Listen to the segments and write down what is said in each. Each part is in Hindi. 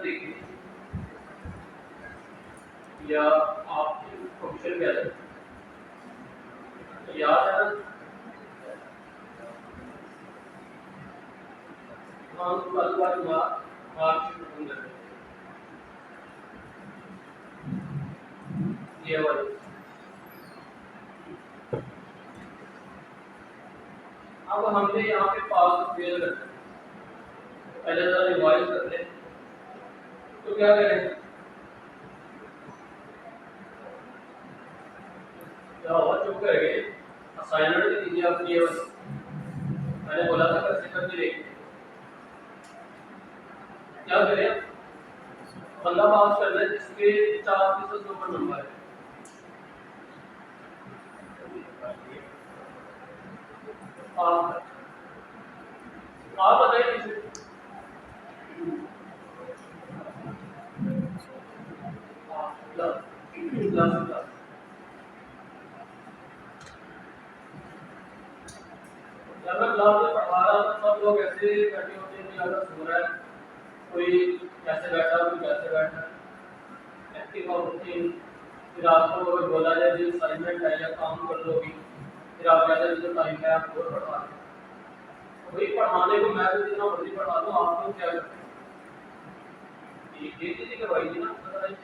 देखिए या आपके प्रोफेशन क्या है, याद है ना? हम कल का मार्क्स खत्म कर रहे ये वाली। अब हमने यहाँ पे पास फेल करना है, पहले जरा रिवाइज करते हैं। तो क्या करें, क्या हुआ चुप कर गए, असाइनमेंट भी दीजिए अपनी। बस मैंने बोला था कैसे करके देखिए क्या करें। बंदा पास करना है जिसके 4% से ऊपर नंबर है। आप बताइए किसे। जब मैं क्लास में पढ़ा रहा था सब लोग ऐसे बैठे होते हैं कि अगर सो रहा है, कोई कैसे बैठा, कोई कैसे बैठा, एक्टिव होते हैं। फिर आपको अगर बोला जाए जो असाइनमेंट है या काम कर लोगी, फिर आप कहते हैं जो टाइम है आप और पढ़ा रहे। वही पढ़ाने को मैं तो जितना मर्जी पढ़ा दूँ, आप लोग क्या करते हैं, ये चीज़ करवाई थी ना, बताइए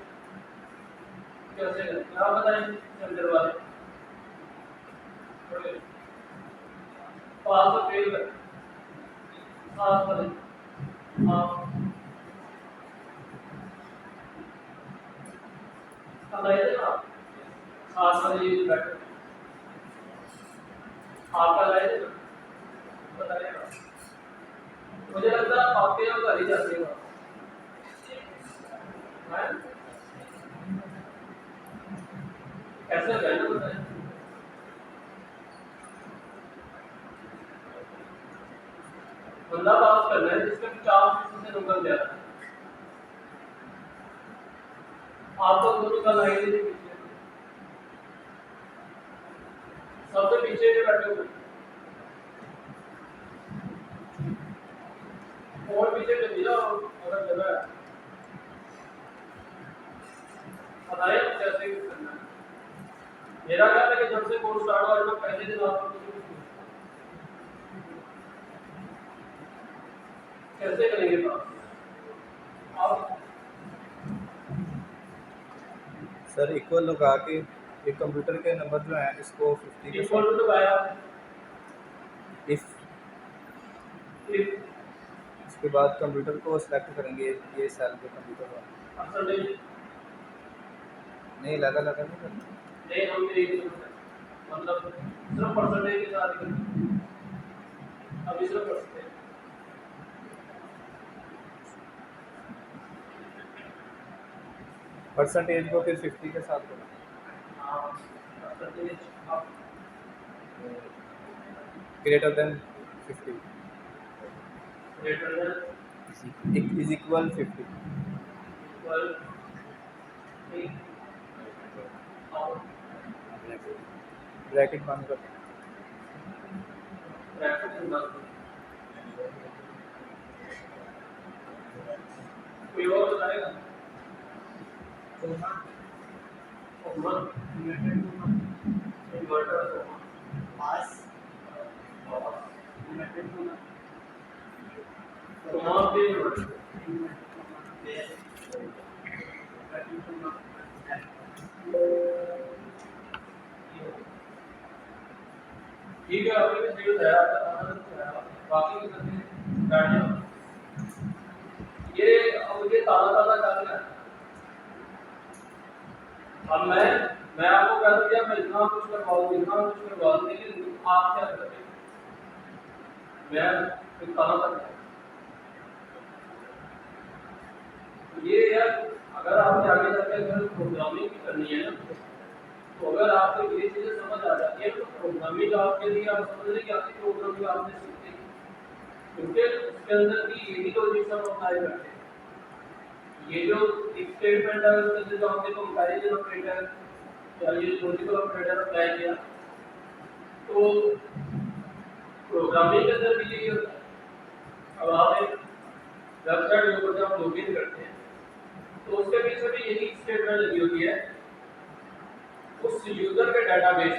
कैसे करते आप बताएं अंदर वाले पास और फेल कर साथ वाले। हाँ बताइए ना, साथ वाले ये बैठे आपका लाए थे ना, बताइएगा। मुझे लगता है आपके यहाँ घर ही जाते हैं कैसे गए ना, बताइए। बंदा पास करना है जिसका 50% से नंबर दिया था। आप तो दोनों का लाइन ही पीछे, सबसे पीछे जो बैठे हुए और पीछे कर दिया अगर जगह है, बताइए कैसे करना है। मेरा ख्याल है कि जब से कोर्स स्टार्ट हुआ है पहले दिन आप कैसे करेंगे पास आप। सर इक्वल लगा के ये कंप्यूटर के नंबर जो है इसको 50 के इक्वल टू लगाया इफ इसके बाद कंप्यूटर को सिलेक्ट करेंगे, ये सेल पे कंप्यूटर का परसेंटेज नहीं लगा नहीं करना। नहीं हम मतलब सिर्फ परसेंटेज के साथ ही अभी सिर्फ परसेंटेज परसेंटेज को फिर 50 के साथ करें। Percentage greater than 50 greater than is equal 50 equal bracket बंद कर ब्रैकेट कोई और बताएगा। इन्वर्टर पास ठीक है, आपने सही बताया, बाकी के करते बैठ जाओ। ये अब ये ताज़ा ताज़ा डालना है। अब मैं आपको कह दूँ मैं इतना कुछ करवाऊँ लेकिन आप क्या करेंगे, मैं फिर कहाँ तक ये यार। अगर आपने आगे जाकर अगर प्रोग्रामिंग भी करनी है ना, तो अगर आपको ये चीज़ें समझ आ जाती है तो प्रोग्रामिंग आपके लिए आप समझ रहे कि आपकी प्रोग्रामिंग आपने सीखी, क्योंकि उसके अंदर भी यही लॉजिक सब अप्लाई करते हैं। ये जो इफ स्टेटमेंट है उसके अंदर जो हमने कंपैरिजन ऑपरेटर या ये लॉजिकल ऑपरेटर अप्लाई किया, तो प्रोग्रामिंग के अंदर भी यही होता है। अब आप एक वेबसाइट के ऊपर जब लॉगिन करते हैं तो उसके पीछे भी यही स्टेटमेंट लगी होती है। उस यूजर के डेटाबेस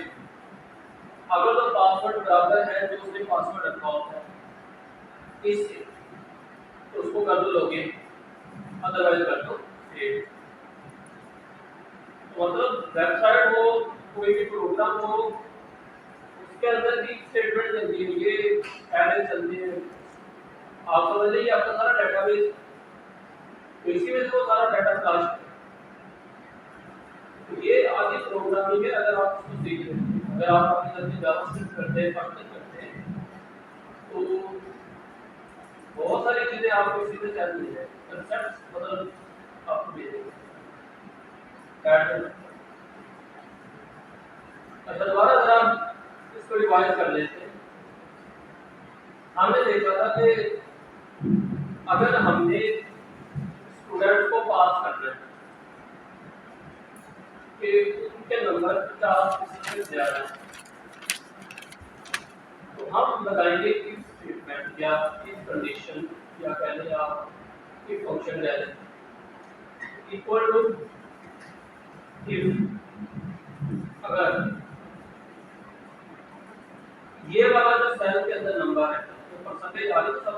अगर तो पासवर्ड बराबर है जो उसने पासवर्ड रखा होता है इससे, तो उसको कर दो लॉगिन, अदरवाइज कर दो सेव। तो मतलब वेबसाइट हो, कोई भी प्रोग्राम हो, उसके अंदर भी स्टेटमेंट चलती है, ये एरे चलती है। आप समझ लीजिए आपका सारा डेटाबेस, तो इसी में से वो सारा डाटा फ्लश है। तो ये आदि प्रोग्रामिंग है। अगर आप उसको सीख लेते हैं, अगर आप अपनी जल्दी जावास्क्रिप्ट करते हैं, पाइथन करते हैं, तो बहुत सारी चीजें आपको इसी से चाहिए मिल जाए, कंसेप्ट मतलब आपको मिल जाएंगे पैटर्न। अच्छा, दोबारा जरा इसको रिवाइज कर लेते हैं। हमने देखा था कि अगर हमने स्टूडेंट को पास करना है कि उनके नंबर 50 से ज्यादा, तो हम लगाएंगे इफ स्टेटमेंट या इफ कंडीशन या कह लें आप इफ फंक्शन ले लें इक्वल टू इफ अगर ये वाला जो सेल के अंदर नंबर है तो परसेंटेज आ रही है सब,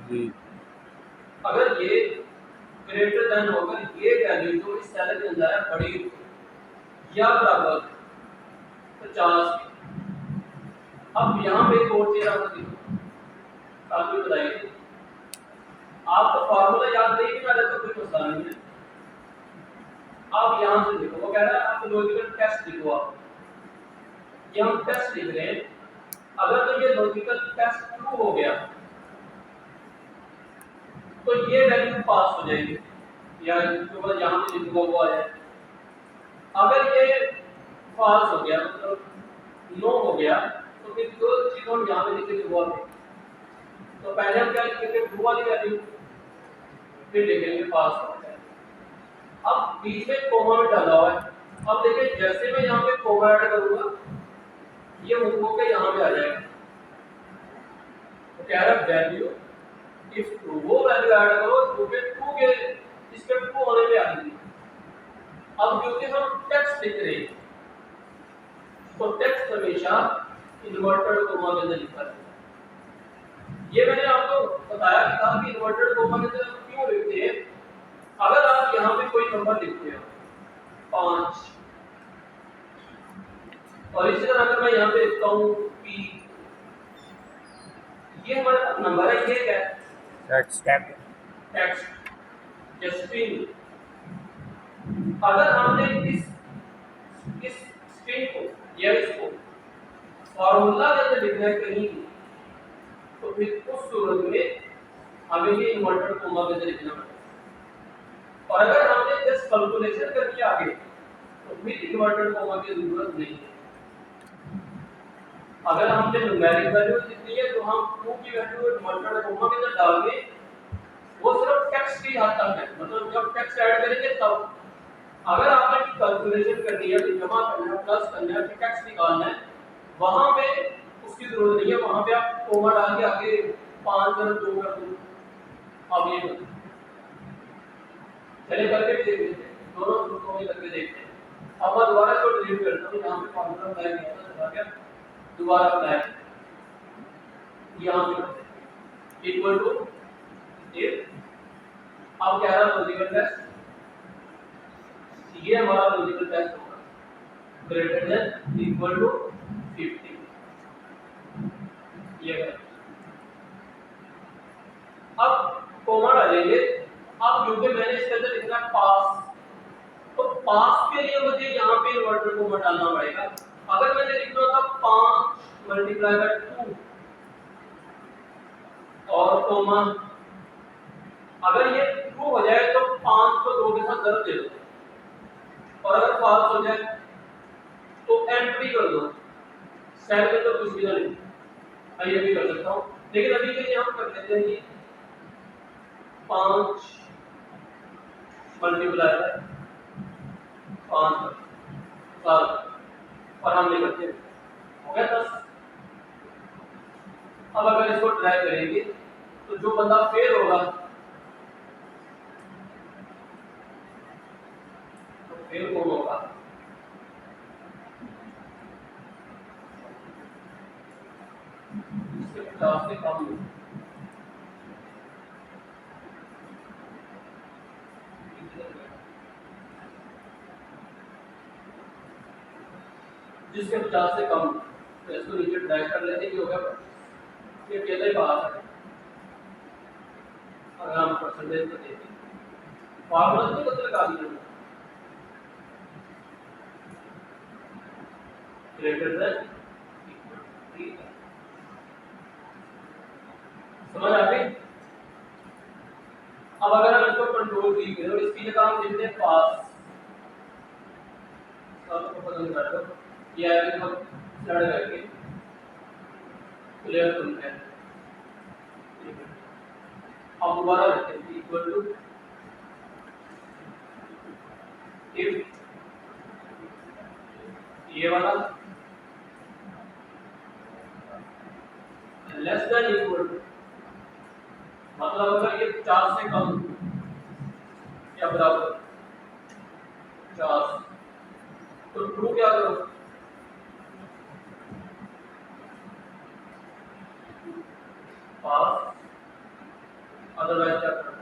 जी अगर ये ग्रेटर देन होकर ये वैल्यू जो इस सेल के अंदर है बड़ी या बराबर 50 की। अब यहाँ पे एक और चीज आपको दिखो, काफी बताइए, आपको फार्मूला याद नहीं भी ना तो कोई मसला नहीं है। आप यहाँ से देखो, वो कह रहा है आपको लॉजिकल टेस्ट लिखो। आप ये हम टेस्ट लिख रहे हैं, अगर तो ये लॉजिकल टेस्ट ट्रू हो गया तो ये वैल्यू पास हो जाएगी, या जो मैं यहाँ पे लिखूंगा वो आ जाएगा। अगर ये फॉल्स हो गया मतलब नो हो गया, तो फिर जो चीज हम यहाँ पे लिखेंगे वो आएगी। तो पहले हम क्या लिखेंगे, ट्रू वाली वैल्यू, फिर लिखेंगे पास हो गया। अब बीच में कोमा भी डाला हुआ है। अब देखिए जैसे मैं यहाँ पे कोमा ऐड करूंगा, ये मूव होकर यहाँ पे आ जाएगा। तो कह रहा वैल्यू इफ ट्रू, वो वैल्यू ऐड करो जो कि ट्रू के इसके ट्रू होने पे आएगी। अब क्योंकि हम टेक्स्ट लिख रहे हैं, तो टेक्स्ट हमेशा इन्वर्टेड कोमा के अंदर लिखा है। ये मैंने आपको बताया था कि इन्वर्टेड कोमा के अंदर क्यों लिखते हैं। अगर आप यहाँ पे कोई नंबर लिखते हो 5, और इसी तरह अगर मैं यहाँ पे लिखता हूँ p, ये हमारा नंबर है, ये क्या है, टेक्स्ट या स्ट्रिंग। अगर हमने इस स्ट्रिंग को या इसको फॉर्मूला के अंदर लिखना है कहीं, तो फिर उस सूरत में हमें ये इन्वर्टेड कोमा के अंदर लिखना पड़ेगा। और अगर हमने जस्ट कैलकुलेशन करनी है आगे, तो फिर इन्वर्टेड कोमा की जरूरत नहीं है। अगर हमने न्यूमेरिक वैल्यू लिखनी है तो हम ट्रू की वैल्यू इन्वर्टेड कोमा के अंदर डाल के, वो सिर्फ टेक्स्ट की हद तक है, मतलब जब टेक्स्ट ऐड करेंगे तब। अगर आपने कैलकुलेशन करनी है, जमा करना है, प्लस करना है, टेक्स्ट निकालना है, वहां पे उसकी जरूरत नहीं है। वहां पे आप कोमा डाल के आगे 5 और 2 कर दो। अब ये चले करके भी देख लेते हैं, दोनों सूत्रों में करके देखते हैं। अब मैं दोबारा इसको डिलीट करता हूँ, यहाँ पे फॉर्मूला अप्लाई किया था, क्या दोबारा अप्लाई यहाँ पे इक्वल टू इफ। अब कह रहा लॉजिकल टेस्ट, ये हमारा लॉजिकल टेस्ट होगा ग्रेटर देन इक्वल टू 50। ये है। अब कोमा डालेंगे। अब क्योंकि मैंने इसके अंदर लिखना पास, तो पास के लिए मुझे यहाँ पे इन्वर्टेड कोमा डालना पड़ेगा। अगर मैंने लिखना था 5 मल्टीप्लाई बाय 2 और कोमा, अगर ये ट्रू हो जाए तो 5 को 2 के साथ ज़रूर दे दो, और अगर फॉल्स हो जाए तो एंट्री कर दो, सेल में तो कुछ भी ना लिखो। ये भी कर सकता हूँ, लेकिन अभी के लिए हम कर लेते हैं कि 5 मल्टीप्लाई बाय 5 और हम लिखते हैं हो गया 10। अब अगर इसको ट्राई करेंगे तो जो बंदा फेल होगा से कम हो, जिसके 50 से कम, तो इसको नीचे ड्रैग कर लेते हैं, होगा ये अकेला ही बाहर है। अगर हम परसेंटेज को देखें, फार्मूला नहीं बदल लगा दिया, ग्रेटर देन, ठीक है, समझ आ गई। अब अगर हम इसको कंट्रोल की करें और इसकी जगह हम लिखते हैं पास, सबको पसंद कर दो, ये आगे हम स्टार्ट करके क्लियर करते हैं। अब दोबारा रखते हैं इक्वल टू इफ ये वाला लेस देन इक्वल टू, मतलब अगर ये 50 से कम या बराबर 50, तो ट्रू क्या करो, पास, अदरवाइज क्या करो।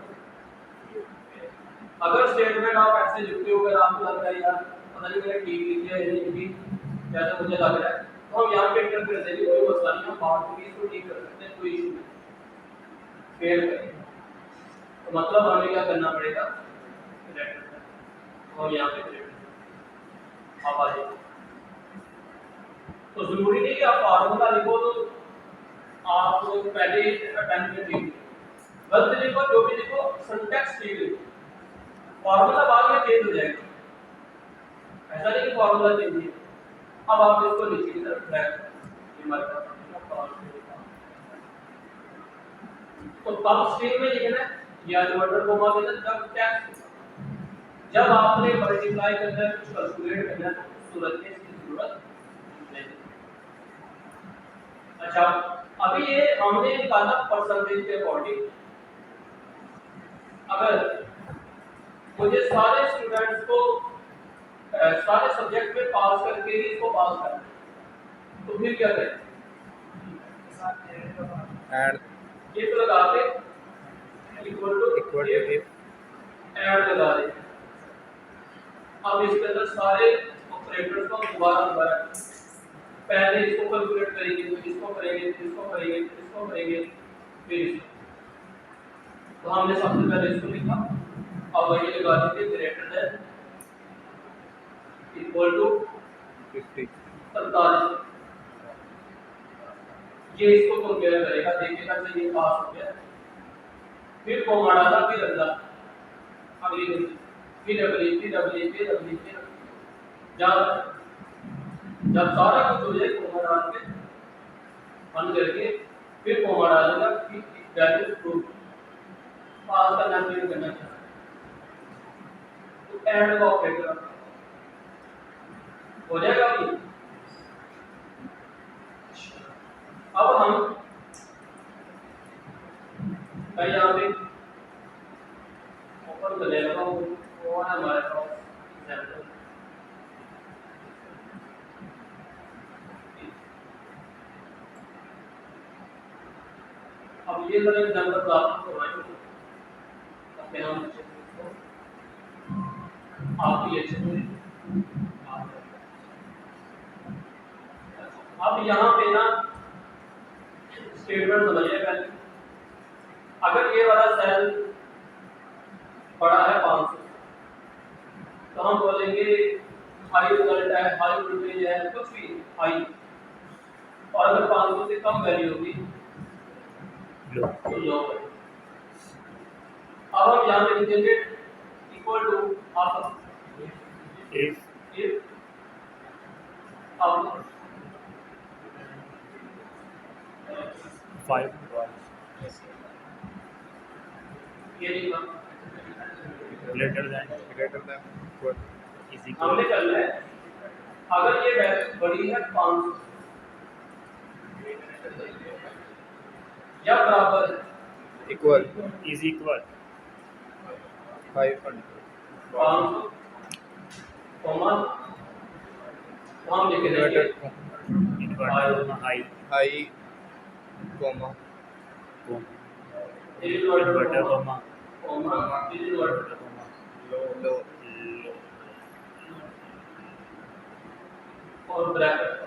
अगर स्टेटमेंट आप ऐसे लिखते हो, अगर आपको लग रहा है यार पता नहीं मैंने ठीक लिखा है नहीं ठीक, जैसे मुझे लग रहा है, तो हम यहाँ पे एंटर कर देंगे, कोई मसला नहीं, हम बाहर से इसको ठीक कर सकते हैं, कोई इशू नहीं, फेल करें तो मतलब हमें क्या करना पड़ेगा, और यहाँ पे आप आ जाइए। तो जरूरी नहीं कि आप फार्मूला लिखो तो आप पहले अटेम्प्ट में ठीक गलत लिखो, जो भी लिखो सिंटैक्स ठीक लिखो, फार्मूला बाद में चेंज हो जाएगा, ऐसा नहीं कि फार्मूला चेंज है। अब आप इसको नीचे की तरफ ड्रैग करें, तो तब स्ट्रिंग में लिखना है या इन्वर्टर कोमा देना, जब टेक्स्ट, जब आपने मल्टीप्लाई करना है, कुछ कैलकुलेट करना है, तो सूरत में इसकी जरूरत नहीं। अच्छा, अभी ये हमने निकाला परसेंटेज के अकॉर्डिंग। अगर मुझे सारे स्टूडेंट्स को सारे सब्जेक्ट में पास करके ही इसको पास करना है, तो फिर क्या करें, इफ लगा के इक्वल टू इफ ऐड लगा दें। अब इसके अंदर सारे ऑपरेटर्स को दोबारा पहले इसको कैलकुलेट करेंगे, फिर इसको करेंगे, फिर इसको करेंगे, फिर इसको करेंगे, फिर इसको, तो हमने सबसे पहले इसको लिखा, अब वही लगा दीजिए ग्रेटर देन इक्वल टू 45, ये इसको कंपेयर करेगा, देखेगा कि ये पास हो गया, फिर कोमा डाला, फिर अगला, अगली फिर अगली, फिर अगली, फिर अगली, फिर जब सारा कुछ हो जाए कोमा डाल के बंद करके फिर कोमा डालेगा, फिर वैल्यू ट्रू पास करना फिर करना चाहिए, तो ऐड का ऑपरेटर हो जाएगा। अभी अब हम मैं यहाँ पे ओपन कर लेता हूँ और हमारे पास एग्जाम्पल, अब ये मैंने एग्जाम्पल आपको करवाएंगे अपने हम आप ये अब यहाँ पे ना स्टेटमेंट समझिए पहले, अगर ये वाला सेल बड़ा है 500, तो हम बोलेंगे हाई रिजल्ट है, हाई वोल्टेज है, कुछ भी हाई, और अगर 500 से कम वैल्यू होगी तो लो। अब हम यहाँ पे लिखेंगे इक्वल टू इफ अब 5 ये लिखा greater than is equal हमने कर लिया है। अगर ये वैल्यू बड़ी है 500 या बराबर है इक्वल is equal 500 500 कॉमा, तो हम लिख देंगे inverted comma high high comma comma inverted comma comma inverter comma low low और ब्रैकेट।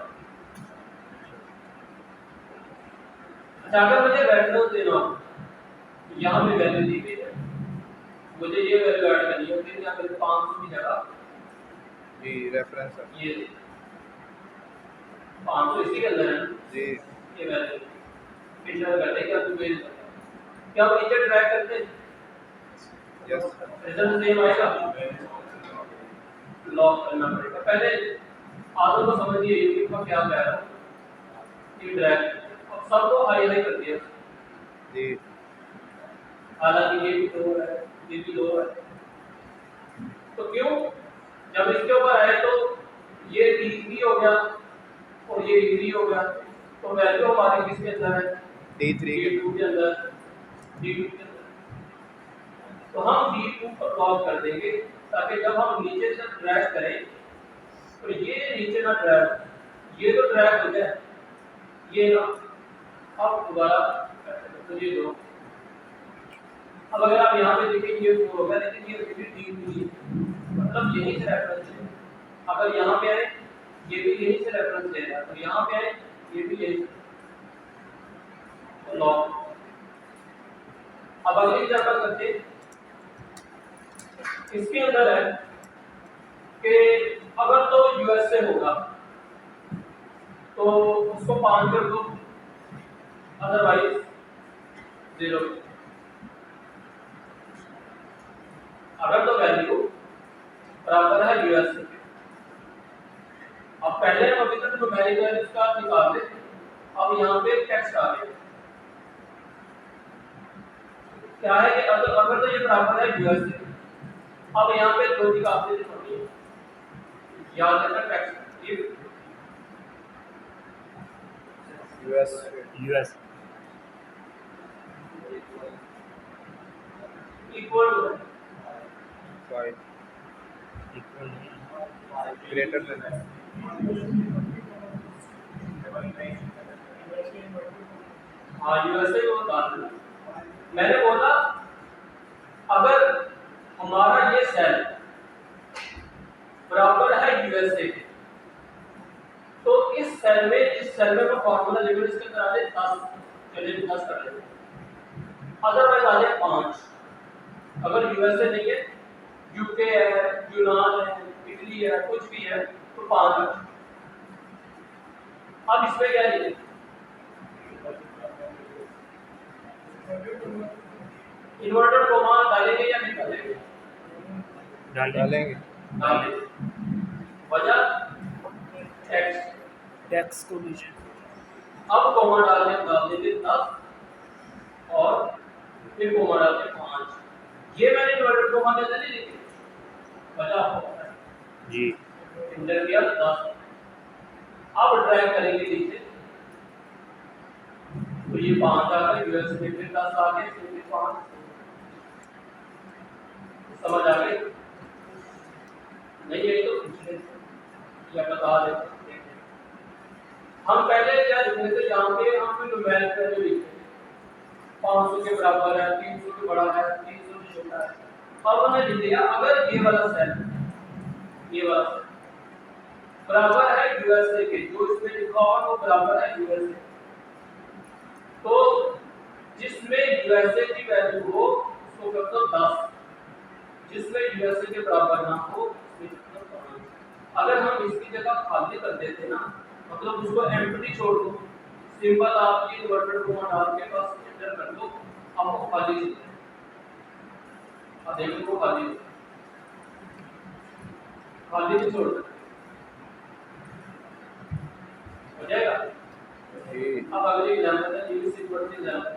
अच्छा, अगर मुझे वैल्यू देना हो, यहाँ पे वैल्यू दी गई है, मुझे ये वैल्यू ऐड करनी है, फिर यहाँ पे 500 की जगह जी रेफरेंस है ये 500 इसी के अंदर है ना, जी ये वैल्यू इंटर करते हैं, क्या तुम्हें क्या हम नीचे ड्रैग करते हैं, यस रिजल्ट सेम आएगा, लॉक करना पड़ेगा। पहले आदों को समझिए यूट्यूब का क्या कह रहा है कि ड्रैग, अब सबको हाईलाइट कर दिया, जी हालांकि ये भी 2 है, ये भी 2 है, तो क्यों, जब इसके ऊपर आए तो ये D3 हो गया और ये D3 हो गया, तो वैल्यू हमारी किसके अंदर है, D3 के D2 के अंदर, D2 के अंदर, तो हम D2 को लॉक कर देंगे ताकि जब हम नीचे से ड्रैग करें तो ये नीचे ना ड्रैग, ये तो ड्रैग हो गया, ये ना, अब दोबारा तो ये दो, अब अगर आप यहाँ पे देखें ये 4 होगा, लेकिन ये फिर D2 है, मतलब यही से रेफरेंस है, अगर यहाँ पे आए ये भी यही से रेफरेंस ले रहा है, तो यहाँ पे आए ये भी यही से लॉक। अब अगली एग्जांपल करते हैं, इसके अंदर है कि अगर तो यूएसए होगा तो उसको 5 कर दो, अदरवाइज 0। अगर तो वैल्यू बराबर है यूएसए के, अब पहले हम अभी तक न्यूमेरिक वैल्यूज का निकाल लेते, अब यहाँ पे टेक्स्ट आ गया, क्या है कि अगर तो ये बराबर है यूएसए, अब यहाँ पे लॉजिक आपने लिखनी है, याद रखना text US US equal to 5 equal greater than हाँ यूएसए को बता दूं, मैंने बोला अगर हमारा ये सेल बराबर है यूएसए के, तो इस सेल में मैं फॉर्मूला लिखूं, इसके अंदर आ जाए 10, चलिए 10 कर लेते हैं, अदरवाइज आ जाए 5, अगर यूएसए नहीं है, यूके है, यूनान है, इटली है, कुछ भी है, तो 5 है। अब इसमें क्या लिखें, इन्वर्टर कोमा डालेंगे या नहीं डालेंगे, डालेंगे डालेंगे, वजह टेक्स्ट, टैक्स को नीचे अब कोमा डाल देंगे 10 और फिर कोमा डाल के 5, ये मैंने इन्वर्टर कोमा कैसे नहीं लिखी, वजह होता है जी इंटर किया 10, अब ड्रैग करेंगे नीचे, तो ये 5 आ गए, यूएस में फिर 10 आ गए, फिर 5, समझ आ गई नहीं है तो पूछने या बता देते। हम पहले क्या लिखते थे, यहाँ पे हम फिर न्यूमेरिक वैल्यू लिखते थे, 500 के बराबर है, 300 के बड़ा है, 300 से छोटा है, अब हमने लिख दिया अगर ये वाला सेल बराबर है यूएसए के, जो इसमें लिखा हुआ वो बराबर है यूएसए, तो जिसमें यूएसए की वैल्यू हो उसको कर दो 10, जिसमें यूएसए के बराबर ना हो उसमें कर दो 5। अगर हम इसकी जगह खाली कर देते ना, मतलब उसको एम्प्टी छोड़ दो, सिंपल आपकी इन्वर्टर को डाल के बस एंटर कर दो, अब वो खाली हो जाए, अब देखो वो खाली भी छोड़ दो, हो जाएगा। जी अब अगली एग्जांपल है यूनिट इक्वल एग्जांपल।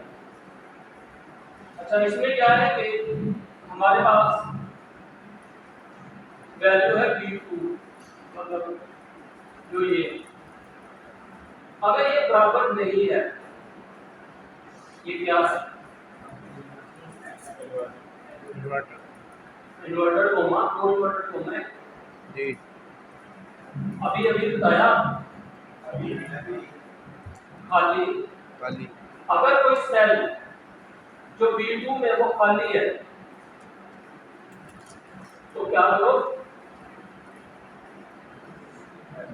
अच्छा, इसमें क्या है कि हमारे पास वैल्यू है V2, मतलब जो ये, अगर ये बराबर नहीं है, ये क्या है, inverter comma, no inverter comma है, जी अभी अभी बताया खाली, खाली अगर कोई सेल जो B2 में वो खाली है, तो क्या करो,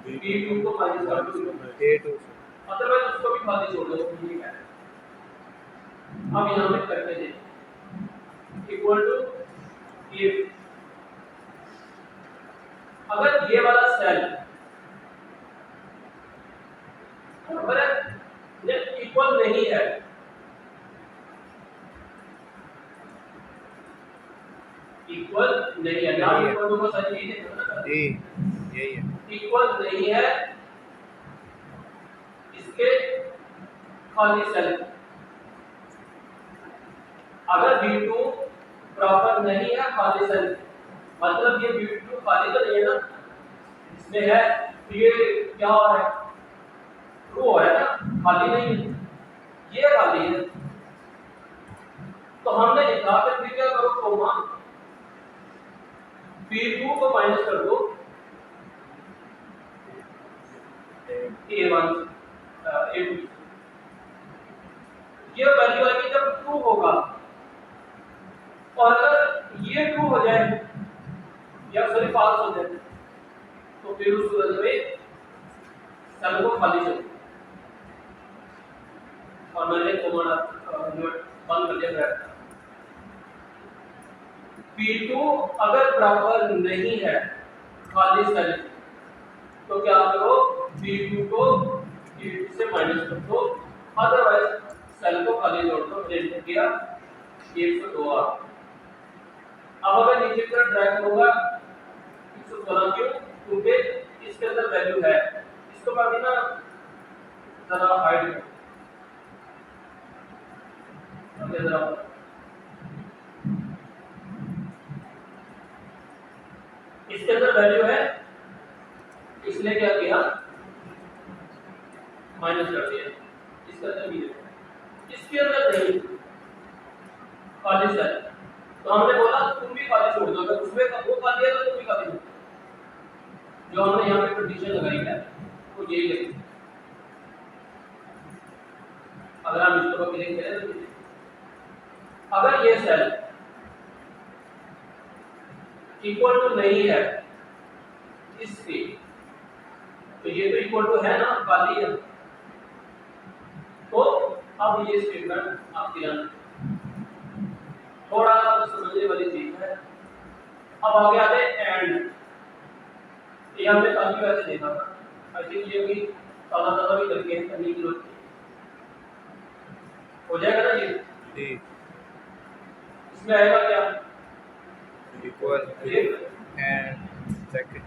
B2 को माइनस कर दो, A2 अदरवाइज उसको भी खाली छोड़ दो, ठीक है। अब यहाँ पे करके देखो इक्वल टू इफ अगर ये वाला सेल बराबर है या इक्वल नहीं है, इक्वल नहीं है, यहाँ इक्वल टू को सही नहीं देखो ना, यही है। इक्वल नहीं है इसके खाली सेल, अगर B2 प्रॉपर नहीं है खाली सेल, मतलब ये B2 खाली तो नहीं है ना, इसमें है, तो ये क्या हो रहा है, ट्रू हो रहा है ना, खाली नहीं है, ये खाली है। तो हमने लिखा कि फिर क्या करो, कोमा B2 को माइनस कर दो A1 A2, ये वैल्यू आएगी जब ट्रू होगा, और अगर ये ट्रू हो जाए या सॉरी फॉल्स हो जाए तो फिर उस सूरत में सेल को खाली छोड़, और मैंने कोमा बंद कर दिया ब्रैकेट। P2 अगर प्रॉपर नहीं है खाली सेल, तो क्या करो, B2 को B2 से माइनस कर दो, अदरवाइज सेल को खाली छोड़ दो, प्रिंट किया 102 आ। अब अगर नीचे की तरफ ड्रैग होगा 116, क्यों, क्योंकि इसके अंदर वैल्यू है, इसको मैं अभी ना जरा हाइड कर, जरा इसके अंदर वैल्यू है, इसने क्या किया, माइनस कर दिया, इसके अंदर भी है, इसके अंदर नहीं खाली सेल, तो हमने बोला तुम भी खाली छोड़ दो, अगर उसमें वो खाली है तो तुम भी खाली छोड़ दो, जो हमने यहाँ पे कंडीशन लगाई है वो यही है। अगर हम इसको क्लिक करें तो अगर ये सेल इक्वल टू नहीं है इसके, तो ये तो इक्वल टू है ना, खाली है, तो अब ये स्टेटमेंट आपके यहाँ थोड़ा सा समझने वाली चीज है। अब आगे आते हैं एंड, ये हमने काफी वैसे देखा था, आई थिंक ये भी ताज़ा भी करके करने की जरूरत हो जाएगा ना ये जी। इसमें आएगा क्या, इक्वल एंड सेकंड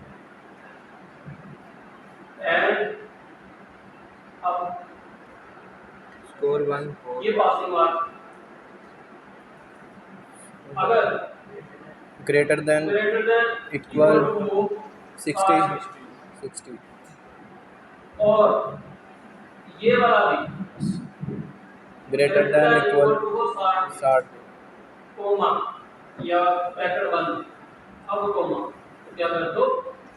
एंड अब स्कोर 1 ये पासिंग मार्क अगर greater than equal equal to 60 और ये वाला भी greater than equal to 60 comma या ब्रैकेट बंद, अब कोमा तो क्या कर दो,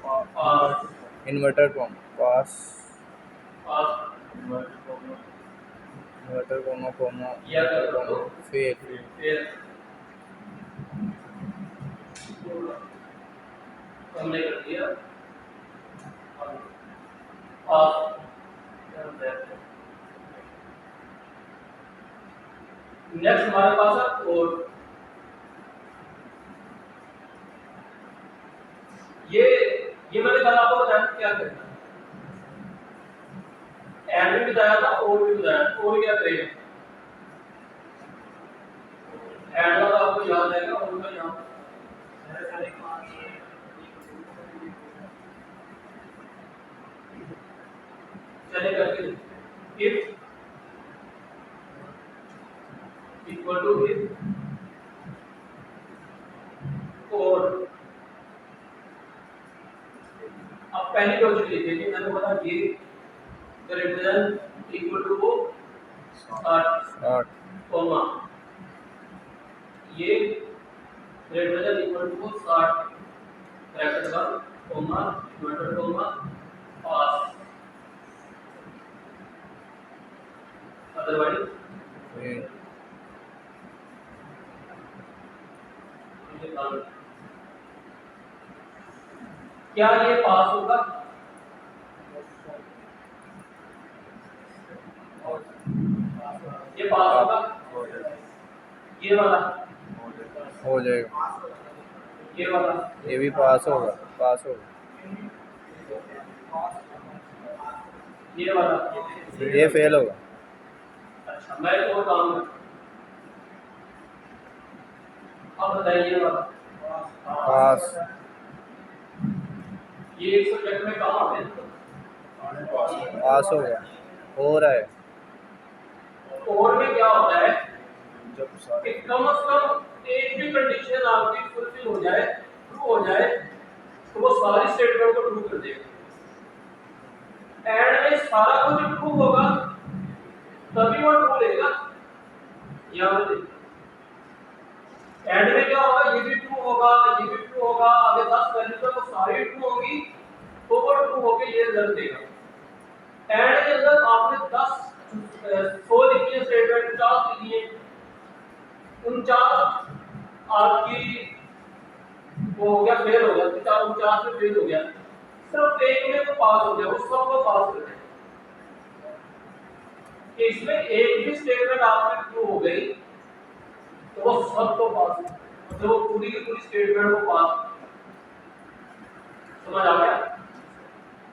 pass inverter comma pass pass inverter comma comma या कर दो फेल फिर हमने कर दिया पास। नेक्स्ट हमारे पास है कोड, ये मैंने कल आपको बताया क्या करना है, एंड भी बताया था और भी बताया, और क्या करेगा, एंड वाला आपको याद रहेगा, और का यहाँ चले करके इफ इक्वल टू इफ और अब पहली लॉजिक लिखिए कि मैंने बोला ये ग्रेटर देन इक्वल टू वो 60 कोमा, ये greater than equal to 60 bracket बंद comma inverter comma pass, otherwise ये काम क्या ये पास होगा? ये पास होगा? ये वाला हो जाएगा, ये वाला ये भी पास होगा, पास होगा, ये वाला ये फेल होगा। अच्छा मैं एक और काम करता हूं। अब बताइए ये वाला पास, ये एक सब्जेक्ट में कहाँ आते हैं? पास होगा, हो रहा है। और में क्या होता है जब कि कम से कम एक भी कंडीशन आपकी फुलफिल हो जाए, ट्रू हो जाए, तो वो सारी स्टेटमेंट को ट्रू कर देगा। एंड में सारा कुछ ट्रू होगा तभी वो ट्रू लेगा। यहाँ पे एंड में क्या होगा, ये भी ट्रू होगा, ये भी ट्रू होगा, आगे 10 वैल्यू तक वो सारी ट्रू होंगी तो वो ट्रू होके ये रिजल्ट देगा। एंड के अंदर आपने 10 100 लिखी है स्टेटमेंट, 50 लिखी है, 49 आपकी वो हो गया, फेल हो गया, 49 में फेल हो गया, सिर्फ एक में तो पास हो गया, वो सबको पास कर देगा। इसमें एक भी स्टेटमेंट आपकी ट्रू हो गई तो वो सबको पास, मतलब वो पूरी की पूरी स्टेटमेंट को पास। समझ आ गया?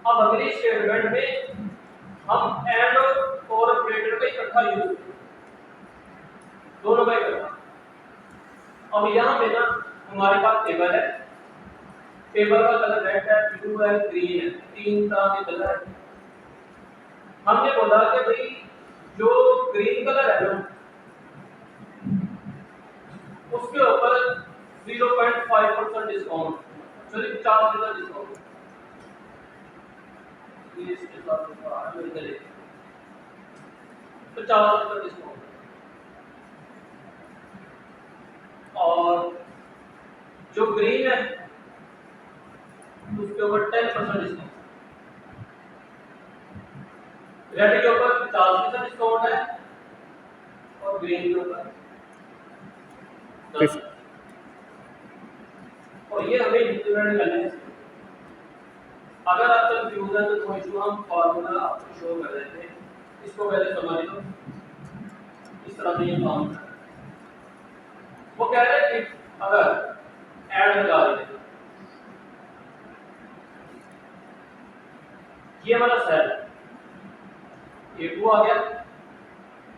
अब अगली स्टेटमेंट में हम एंड और ऑपरेटर का इकट्ठा यूज, दोनों का इकट्ठा। अब यहाँ पे ना हमारे पास टेबल है, टेबल का कलर रेड है, ब्लू है, ग्रीन है, 3 तरह के कलर है। हमने बोला कि भाई जो ग्रीन कलर है ना उसके ऊपर 0.5% डिस्काउंट, चलिए 50% डिस्काउंट, ये इसके साथ 50% डिस्काउंट। और जो ग्रीन है उसके ऊपर 10% डिस्काउंट, रेड के ऊपर 50% डिस्काउंट है और ग्रीन के ऊपर 10। और ये हमें इंप्लीमेंट करना है। अगर आप कंफ्यूज है तो कोई जो हम फार्मूला आपको शो कर देते हैं, इसको पहले समझ लो। इस तरह से ये काम करता है। वो कह रहे हैं कि अगर ऐड लगा देते ये वाला सेल A2 आ गया,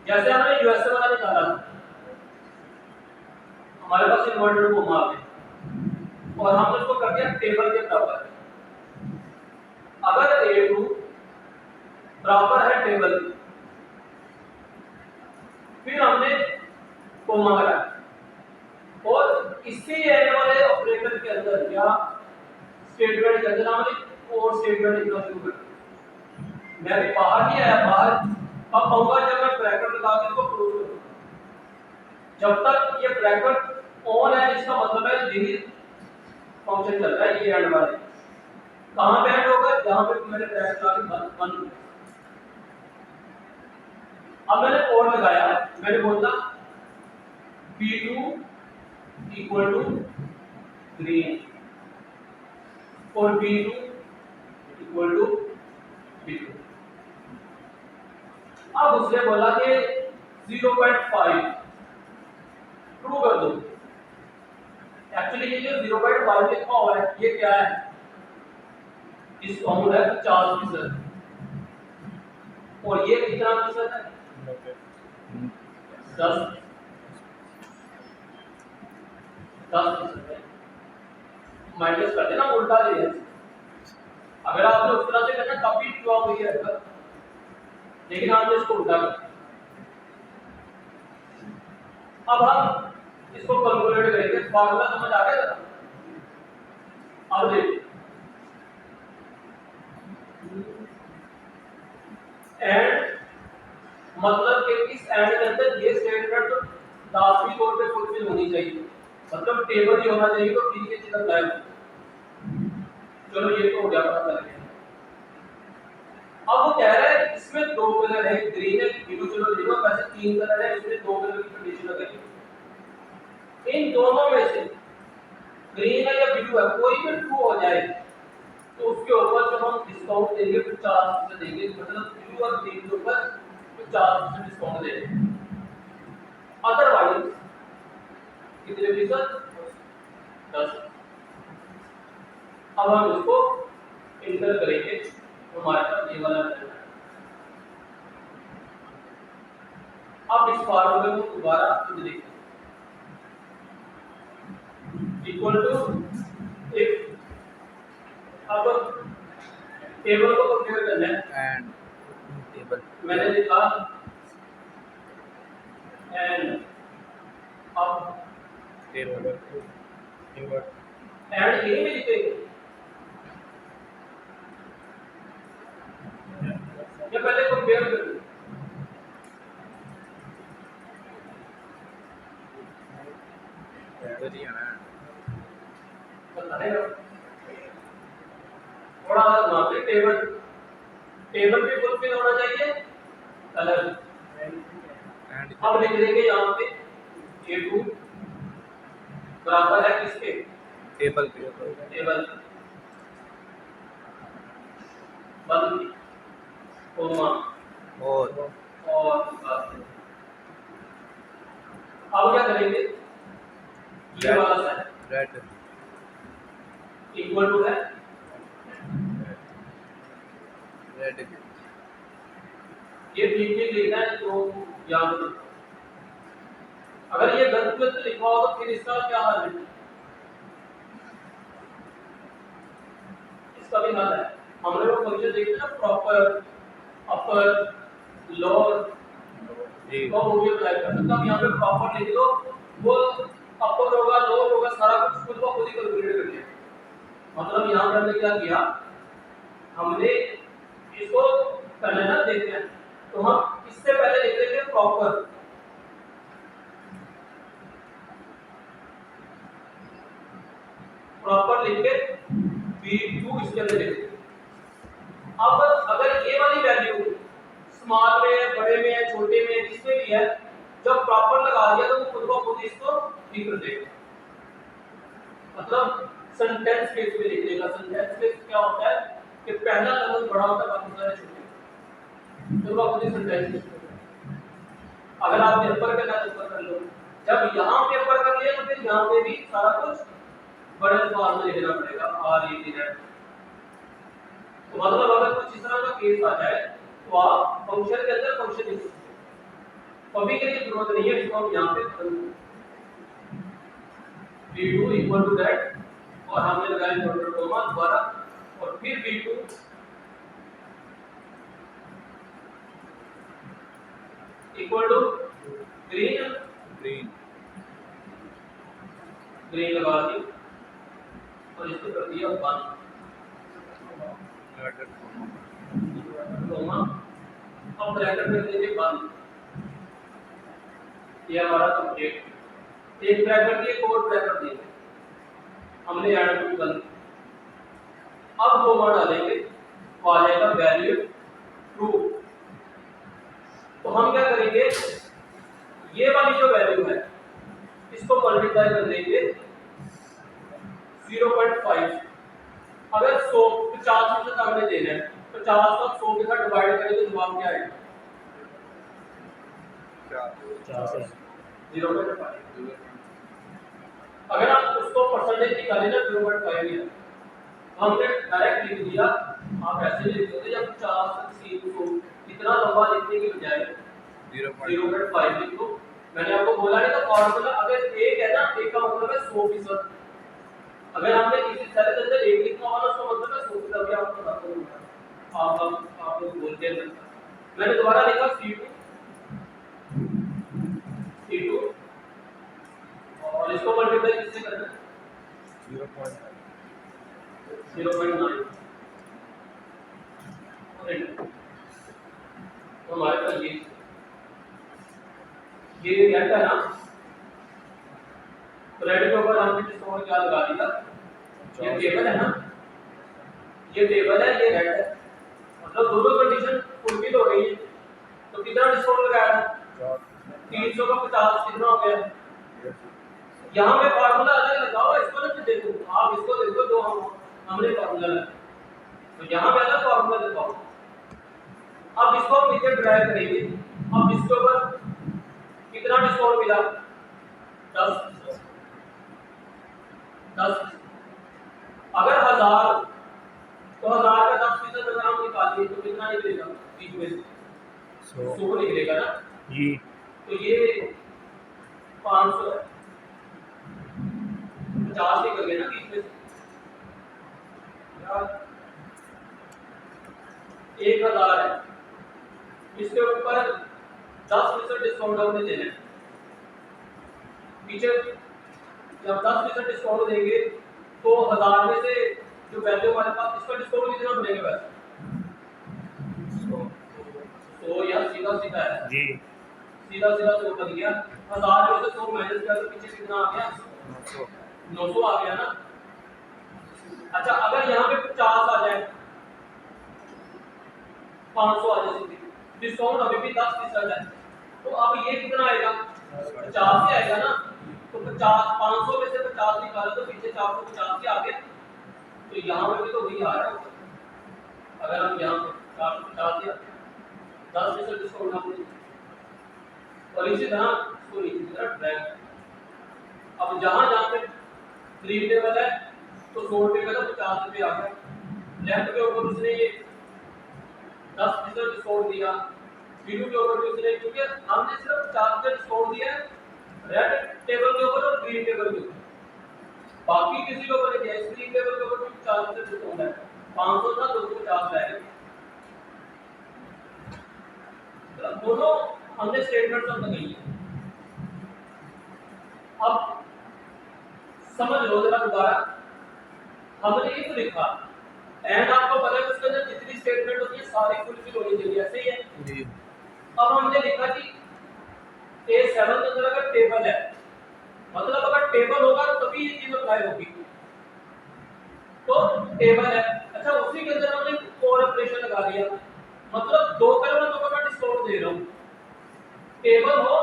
जैसे हमने यूएसए वाला निकाला हमारे पास इन्वर्टेड को मार दे और हमने उसको कर दिया टेबल के बराबर। अगर A2 बराबर है टेबल, फिर हमने कोमा लगाया और इसी एंड वाले ऑपरेटर के अंदर या स्टेटमेंट के अंदर हमने और स्टेटमेंट लिखना शुरू कर दिया। मैं भी बाहर नहीं आया, बाहर अब आऊंगा जब मैं ब्रैकेट लगा के इसको क्लोज करूंगा। जब तक ये ब्रैकेट ऑन है इसका मतलब है यही फंक्शन चल रहा है। ये एंड वाले कहां पे एंड होगा, जहां पे मैंने ब्रैकेट लगा के बंद। अब मैंने और लगाया, मैंने बोला B2 इक्वल टू ग्रीन और B2 इक्वल टू B2। अब उसने बोला कि 0.5 ट्रू कर दो। एक्चुअली ये जो 0.5 लिखा हुआ है ये क्या है, इस काउंट है 50% और ये कितना प्रतिशत है 10% है। माइनस कर देना, उल्टा ले लेना। अगर आपने उस तरह से करना तब भी जवाब वही रहेगा, लेकिन आपने इसको उल्टा कर। अब हम इसको कैलकुलेट करेंगे, फार्मूला समझ आ गया था? अब देखिए एंड मतलब कि इस एंड के अंदर ये स्टेटमेंट तो लाजमी तौर पे फुलफिल होनी चाहिए, मतलब टेबल ही होना चाहिए तो ठीक है चीज लाइव। चलो ये तो हो गया, पता चल गया। अब वो कह रहा है इसमें दो कलर है, ग्रीन है, ब्लू, चलो देखो वैसे 3 कलर है, इसमें 2 कलर की कंडीशन लगाई। इन दोनों में से ग्रीन है या ब्लू है, कोई भी ट्रू हो जाए तो उसके ऊपर जो हम डिस्काउंट देंगे 50% देंगे, मतलब ब्लू और ग्रीन के ऊपर 50% डिस्काउंट देंगे। अदरवाइज कितने फीसद? 10। अब हम इसको इंटर करेंगे तो हमारे पास ये वाला रिजल्ट है। अब इस फार्मूले को दोबारा खुद देखिए, इक्वल टू इफ, अब टेबल को कंपेयर करना है एंड टेबल मैंने लिखा एंड, अब टेबल इन्वर्ट एंड यही में लिखेंगे या पहले कंपेयर करेंगे? इधर ही आना है। बताएगा थोड़ा वहां पे टेबल भी फुलफिल होना चाहिए, कलर। एंड अब लिख देंगे यहाँ पे A2 बराबर है किसके? टेबल पे टेबल बंद कोमा और और अब क्या करेंगे, ये वाला सेट रेड इक्वल टू है रेड ये ठीक ठीक लिखना है तो याद रखो। अगर ये गलत लिखा हो तो फिर इसका क्या हल है? इसका भी हल है, हमने वो फंक्शन देखे ना, प्रॉपर, अपर, लोअर, जी तो वो भी अप्लाई कर सकते हैं। यहाँ पे प्रॉपर लिख दो, वो अपर होगा लोअर होगा सारा कुछ खुद ब खुद ही कैलकुलेट कर लिया। मतलब यहाँ पे हमने क्या किया, हमने इसको करना ना देखते हैं, तो हम इससे पहले लिख देंगे प्रॉपर, प्रॉपर लिख के B2 इसके अंदर लिख देंगे। अब अगर ये वाली वैल्यू स्मॉल में है, बड़े में है, छोटे में है, जिसमें भी है, जब प्रॉपर लगा दिया तो वो खुद ब खुद इसको ठीक कर देगा। मतलब सेंटेंस केस में लिख देगा। सेंटेंस केस क्या होता है कि पहला लफ्ज बड़ा होता है बाकी सारे छोटे, तो वो खुद ही सेंटेंस केस में। अगर आप पेपर करना है तो ऊपर कर लो, जब यहाँ पेपर कर लिया तो फिर यहाँ पे भी सारा कुछ बड़े अल्फाज में लिखना पड़ेगा, RED। तो मतलब अगर कुछ इस तरह का केस आ जाए तो आप फंक्शन के अंदर फंक्शन लिख सकते हो, कभी के लिए जरूरत नहीं है इसको हम यहाँ पे B2 इक्वल टू दैट और हमने लगाया डॉट कोमा दोबारा और फिर B2 equal to green green green लगा दी और इसको कर दिया बंद कोमा। अब ब्रैकेट में देंगे बंद, ये हमारा कंप्लीट। एक ब्रैकेट दिए, कोड ब्रैकेट दिए, हमने ऐड टू बंद। अब कोमा डालेंगे तो आ जाएगा वैल्यू ट्रू। तो हम क्या करेंगे, ये वाली जो वैल्यू है इसको मल्टीप्लाई कर देंगे 0.5। अगर 100 50% हमने देना है, 50 को 100 के साथ डिवाइड करें तो जवाब क्या आएगा? 0.5। अगर आप उसको परसेंटेज निकालें ना 0.5 ही है, तो हमने डायरेक्ट लिख दिया। आप ऐसे भी लिख सकते हैं, जब 50 80 100 इतना लंबा लिखने के बजाय 0.5 लिख दो। मैंने आपको बोला नहीं था फॉर्मूला, अगर एक है ना, एक का मतलब है 100%। अगर आपने किसी सेल के अंदर एक लिखा होगा तो मतलब है 100%। अभी आपको बताता हूं, आप लोग बोलते हैं। मैंने दोबारा लिखा C2 और इसको मल्टीप्लाई किससे करना है? 0.9। तो हमारे पास ये रेड है ना, तो रेड के ऊपर हमने डिस्काउंट क्या लगा दिया? ये टेबल है ना, ये टेबल है, ये रेड है, मतलब दोनों कंडीशन फुलफिल हो गई है। तो कितना डिस्काउंट लगाया था? 300 का 50 कितना हो गया? यहाँ पे फार्मूला अलग लगाओ, इसको ना देखो, आप इसको देखो जो हमने फॉर्मूला लगाया, तो यहाँ पे अलग फॉर्मूला देखो। अब इसको हम नीचे ड्राइव करेंगे। अब इसके ऊपर कितना डिस्काउंट मिला? 10। अगर 1000, तो 1000 का 10% अगर हम निकालें तो कितना निकलेगा? 20 में से 100 निकलेगा ना जी। तो ये 500 है, 50 निकल गए ना 20 में से। 1000 है, इसके ऊपर 10% डिस्काउंट हमने देना है। पीछे जब 10% डिस्काउंट देंगे तो 1000 में से जो वैल्यू हमारे पास, इसका डिस्काउंट कितना बनेगा वैसे? 100 या सीधा सीधा है जी। सीधा 100 बन गया। 1000 में से 100 माइनस किया तो पीछे कितना आ गया? 900 आ गया ना। अच्छा, अगर यहाँ पे 50 आ जाए, 500 आ जाए, डिस्काउंट अभी भी 10% है, तो अब ये कितना आएगा? 50 ही आएगा ना। तो 50, 500 में से 50 निकालो तो पीछे 450 ही आ गया। तो यहाँ पे भी तो वही आ रहा है। अगर हम यहाँ पे 450 या 10% डिस्काउंट हमने, और इसी तरह इसको नीचे की तरफ ड्रैग। अब जहाँ जहाँ पे खरीदने वाला है तो 100 रुपये का तो 50 रुपये आ गया। लेफ्ट के ऊपर उसने ये 10% डिस्काउंट दिया, बिलू के ऊपर भी उसने, क्योंकि हमने सिर्फ 50% डिस्काउंट दिया है रेड टेबल के ऊपर और ग्रीन टेबल के ऊपर, बाकी किसी के ऊपर नहीं दिया। ग्रीन टेबल के ऊपर भी 50% डिस्काउंट है, 500 था 250 रहेगा। दोनों हमने स्टेटमेंट सब लगाई है। अब समझ लो जरा दोबारा, हमने इफ लिखा एंड आपको पता है उसके अंदर जितनी स्टेटमेंट होती है सारी फुलफिल होनी चाहिए, ऐसे ही है जी। अब हमने लिखा कि A7 के अंदर अगर टेबल है, मतलब अगर टेबल होगा तो तभी ये चीज अप्लाई होगी, तो टेबल है। अच्छा, उसी के अंदर हमने और ऑपरेशन लगा दिया, मतलब दो कलम तो मैं डिस्काउंट दे रहा हूँ। टेबल हो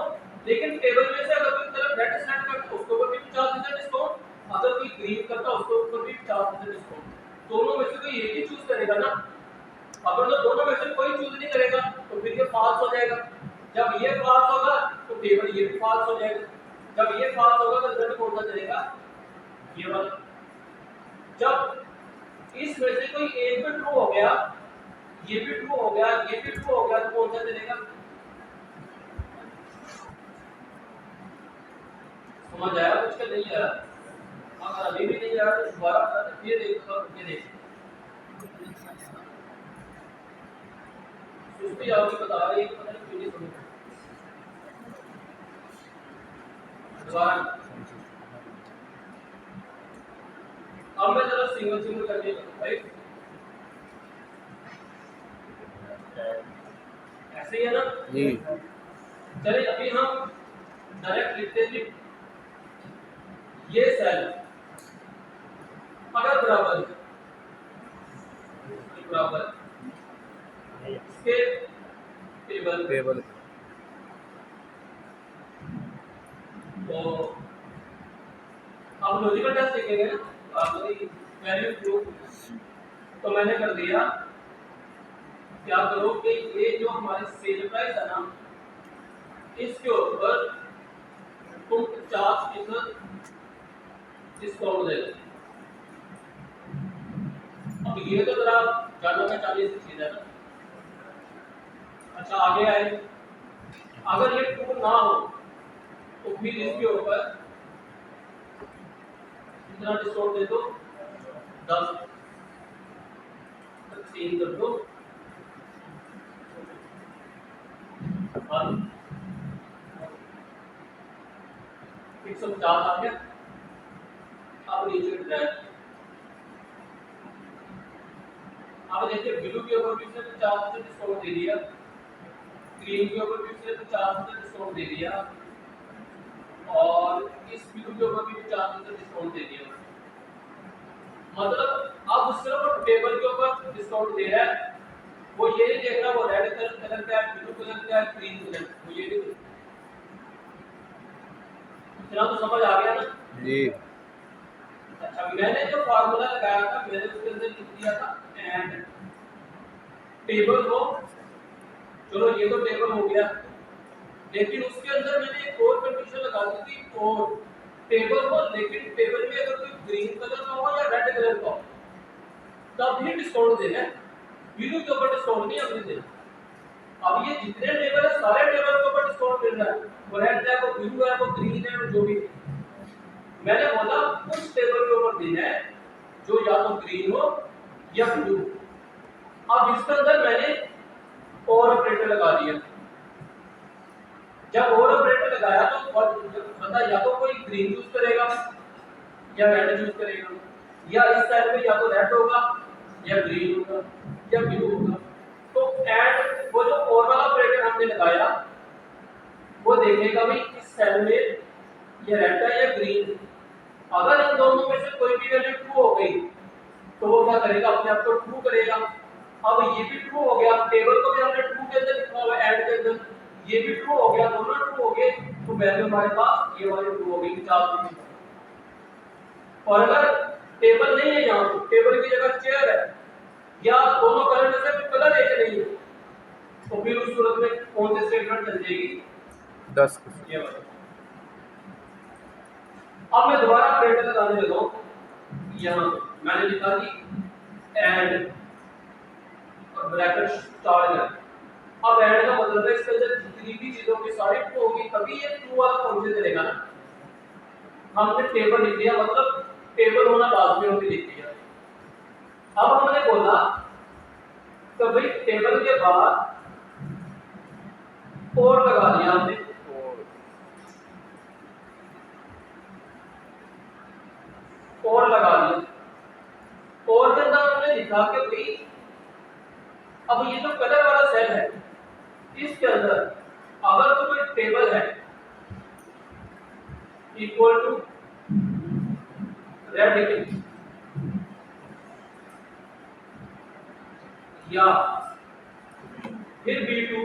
लेकिन टेबल में से अगर कोई कलर रेड सेलेक्ट करता उसके ऊपर भी 50% डिस्काउंट, अगर कोई ग्रीन करता उसके ऊपर भी 50% डिस्काउंट। दोनों में से कोई एक ही चूज करेगा ना। अगर तो दोनों में से कोई चूज नहीं करेगा तो फिर ये फॉल्स हो जाएगा। जब ये फॉल्स होगा तो टेबल ये भी फॉल्स हो जाएगा। जब ये फॉल्स होगा तो रिजल्ट कौन सा चलेगा? ये वाला। जब इसमें से कोई एक भी ट्रू हो गया, ये भी ट्रू हो गया, ये भी ट्रू हो गया, तो कौन सा चलेगा? समझ आया कुछ का नहीं आया? अगर अभी भी नहीं आया तो दोबारा बता दे, फिर देखो ये देखो सुस्ती आपकी बता रही है, पता नहीं क्यों नहीं समझ। दोबारा अब मैं जरा सिंगल सिंगल करके भाई ऐसे ही है ना जी। चलिए अभी हम डायरेक्ट लिखते हैं ये सेल अगर बराबर इसके टेबल तो अब लॉजिकल टेस्ट लिखेंगे ना, वैल्यू प्रूफ। तो मैंने कर दिया, क्या करो कि ये जो हमारे सेल प्राइस है ना, इसके ऊपर तुम 50% डिस्काउंट दे दो। अब ये तो जरा ज्यादा का 40 चीज है ना। अच्छा, आगे आए, अगर ये ट्रू ना हो तो फिर इसके ऊपर कितना डिस्काउंट दे दो? 10 3 कर दो। 150 आ गया। अब नीचे ड्रैग, अब देखिए ब्लू के ऊपर भी 50% डिस्काउंट दे दिया, ग्रीन के ऊपर भी 50% डिस्काउंट दे दिया, और इस ब्लू के ऊपर भी 50% डिस्काउंट दे दिया। मतलब अब सिर्फ टेबल के ऊपर डिस्काउंट दे रहा है, वो ये नहीं देख रहा वो रेड कलर क्या है, ब्लू कलर क्या है, ग्रीन कलर, वो ये नहीं। इतना तो समझ आ गया ना जी। अच्छा मैंने जो फार्मूला लगाया था मैंने उसके अंदर लिख दिया था एंड टेबल हो, चलो ये तो टेबल हो गया, लेकिन उसके अंदर मैंने एक और कंडीशन लगा दी थी और टेबल हो, लेकिन टेबल में अगर कोई ग्रीन कलर का हो या रेड कलर का हो तब ही डिस्काउंट देना है, ब्लू के ऊपर डिस्काउंट नहीं हमने देना। अब ये जितने टेबल है सारे टेबल के ऊपर डिस्काउंट मिल रहा है, वो रेड है वो ब्लू है वो ग्रीन है जो भी। मैंने बोला उस टेबल के ऊपर देना है जो या तो ग्रीन हो या ब्लू। अब इसके अंदर मैंने और ऑपरेटर लगा दिया। जब और ऑपरेटर लगाया तो बंदा या तो कोई ग्रीन यूज करेगा या रेड यूज करेगा, या इस साइड में या तो रेड होगा या ग्रीन होगा या ब्लू होगा। तो एंड वो जो और वाला ऑपरेटर हमने लगाया वो देखेगा भाई इस सेल में ये रेड है या ग्रीन। अगर इन दोनों में से कोई भी वैल्यू ट्रू हो गई तो वो क्या करेगा, अपने आप को ट्रू करेगा। अब ये भी ट्रू हो गया, टेबल को भी हमने ट्रू के अंदर लिखा हुआ है ऐड के अंदर, ये भी ट्रू हो गया, दोनों ट्रू हो गए, तो वैल्यू हमारे पास ये वाली ट्रू हो गई 50। और अगर टेबल नहीं है, यहाँ टेबल की जगह चेयर है या दोनों कलर में से कलर एक नहीं है, तो फिर उस सूरत में कौन सी स्टेटमेंट चल जाएगी, 10। ये वाला। अब मैं दोबारा ऑपरेटर लगाने लगा हूं, यहाँ मैंने लिखा कि एंड ब्रैकेट स्टार है। अब एंड का मतलब है इसके अंदर जितनी भी चीजों की सारी ट्रू होगी तभी ये ट्रू वाला फंक्शन चलेगा ना। हमने टेबल लिख दिया, मतलब टेबल होना लाजमी होकर लिख दिया। अब हमने बोला तो भाई टेबल के बाद और लगा दिया हमने, और लगा दिया, और के अंदर हमने लिखा कि भाई अब ये जो कलर वाला सेल है इसके अंदर अगर तो कोई टेबल है इक्वल टू रेड या फिर B2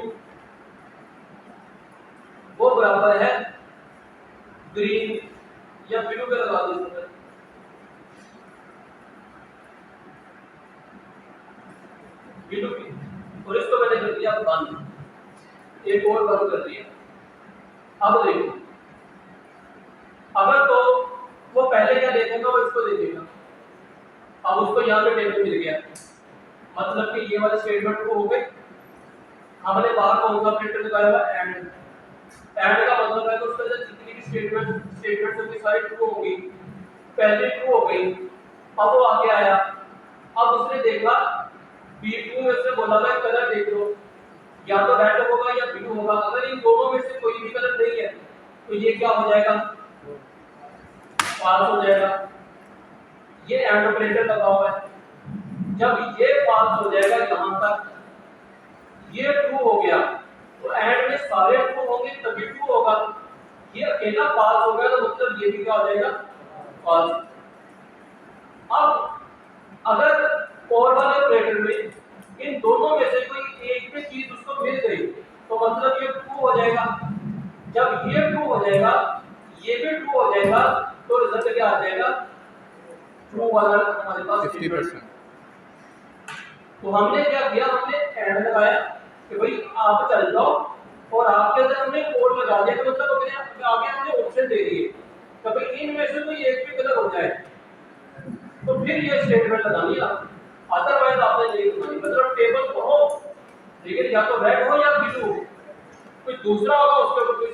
वो बराबर है ग्रीन या ब्लू के लगा दो B2 की, और इसको मैंने कर दिया बंद, एक और बंद कर दिया। अब देखो अगर तो वो पहले क्या देखेगा, वो इसको देखेगा। अब उसको यहाँ पे टेबल मिल गया, मतलब कि ये वाला स्टेटमेंट को हो गई। हमने बाहर कौन सा ऑपरेटर लगाया हुआ एंड, एंड का मतलब है कि उसके अंदर जितनी भी स्टेटमेंट होगी सारी ट्रू होगी, पहले ट्रू हो गई। अब वो आगे आया, अब उसने देखा B2 में से बोला था कलर देख लो, या तो रेड होगा या ब्लू होगा। अगर इन दोनों में से कोई भी कलर नहीं है तो ये क्या हो जाएगा, फॉल्स हो जाएगा। ये एंड ऑपरेटर लगा हुआ है, जब ये फॉल्स हो जाएगा यहां तक, ये ट्रू हो गया तो एंड में सारे ट्रू होंगे तभी ट्रू होगा। ये अकेला फॉल्स हो गया तो मतलब ये भी क्या हो जाएगा, फॉल्स। अब अगर और वाले ऑपरेटर में इन दोनों में से कोई एक भी चीज उसको मिल गई तो मतलब ये ट्रू हो जाएगा। जब ये ट्रू हो जाएगा ये भी ट्रू हो जाएगा तो रिजल्ट क्या आ जाएगा, ट्रू वाला हमारे पास 50%। तो हमने क्या किया, हमने एंड लगाया कि भाई आप चल जाओ, और आपके अंदर हमने कोड लगा दिया तो मतलब आगे हमने ऑप्शन दे दिए कि भाई इनमें से कोई एक भी कलर हो जाए तो फिर ये स्टेटमेंट लगानी है। अदरवाइज आपने नहीं लगानी, मतलब टेबल तो हो लेकिन या तो रेड हो या ब्लू हो, कोई दूसरा होगा उसके ऊपर कोई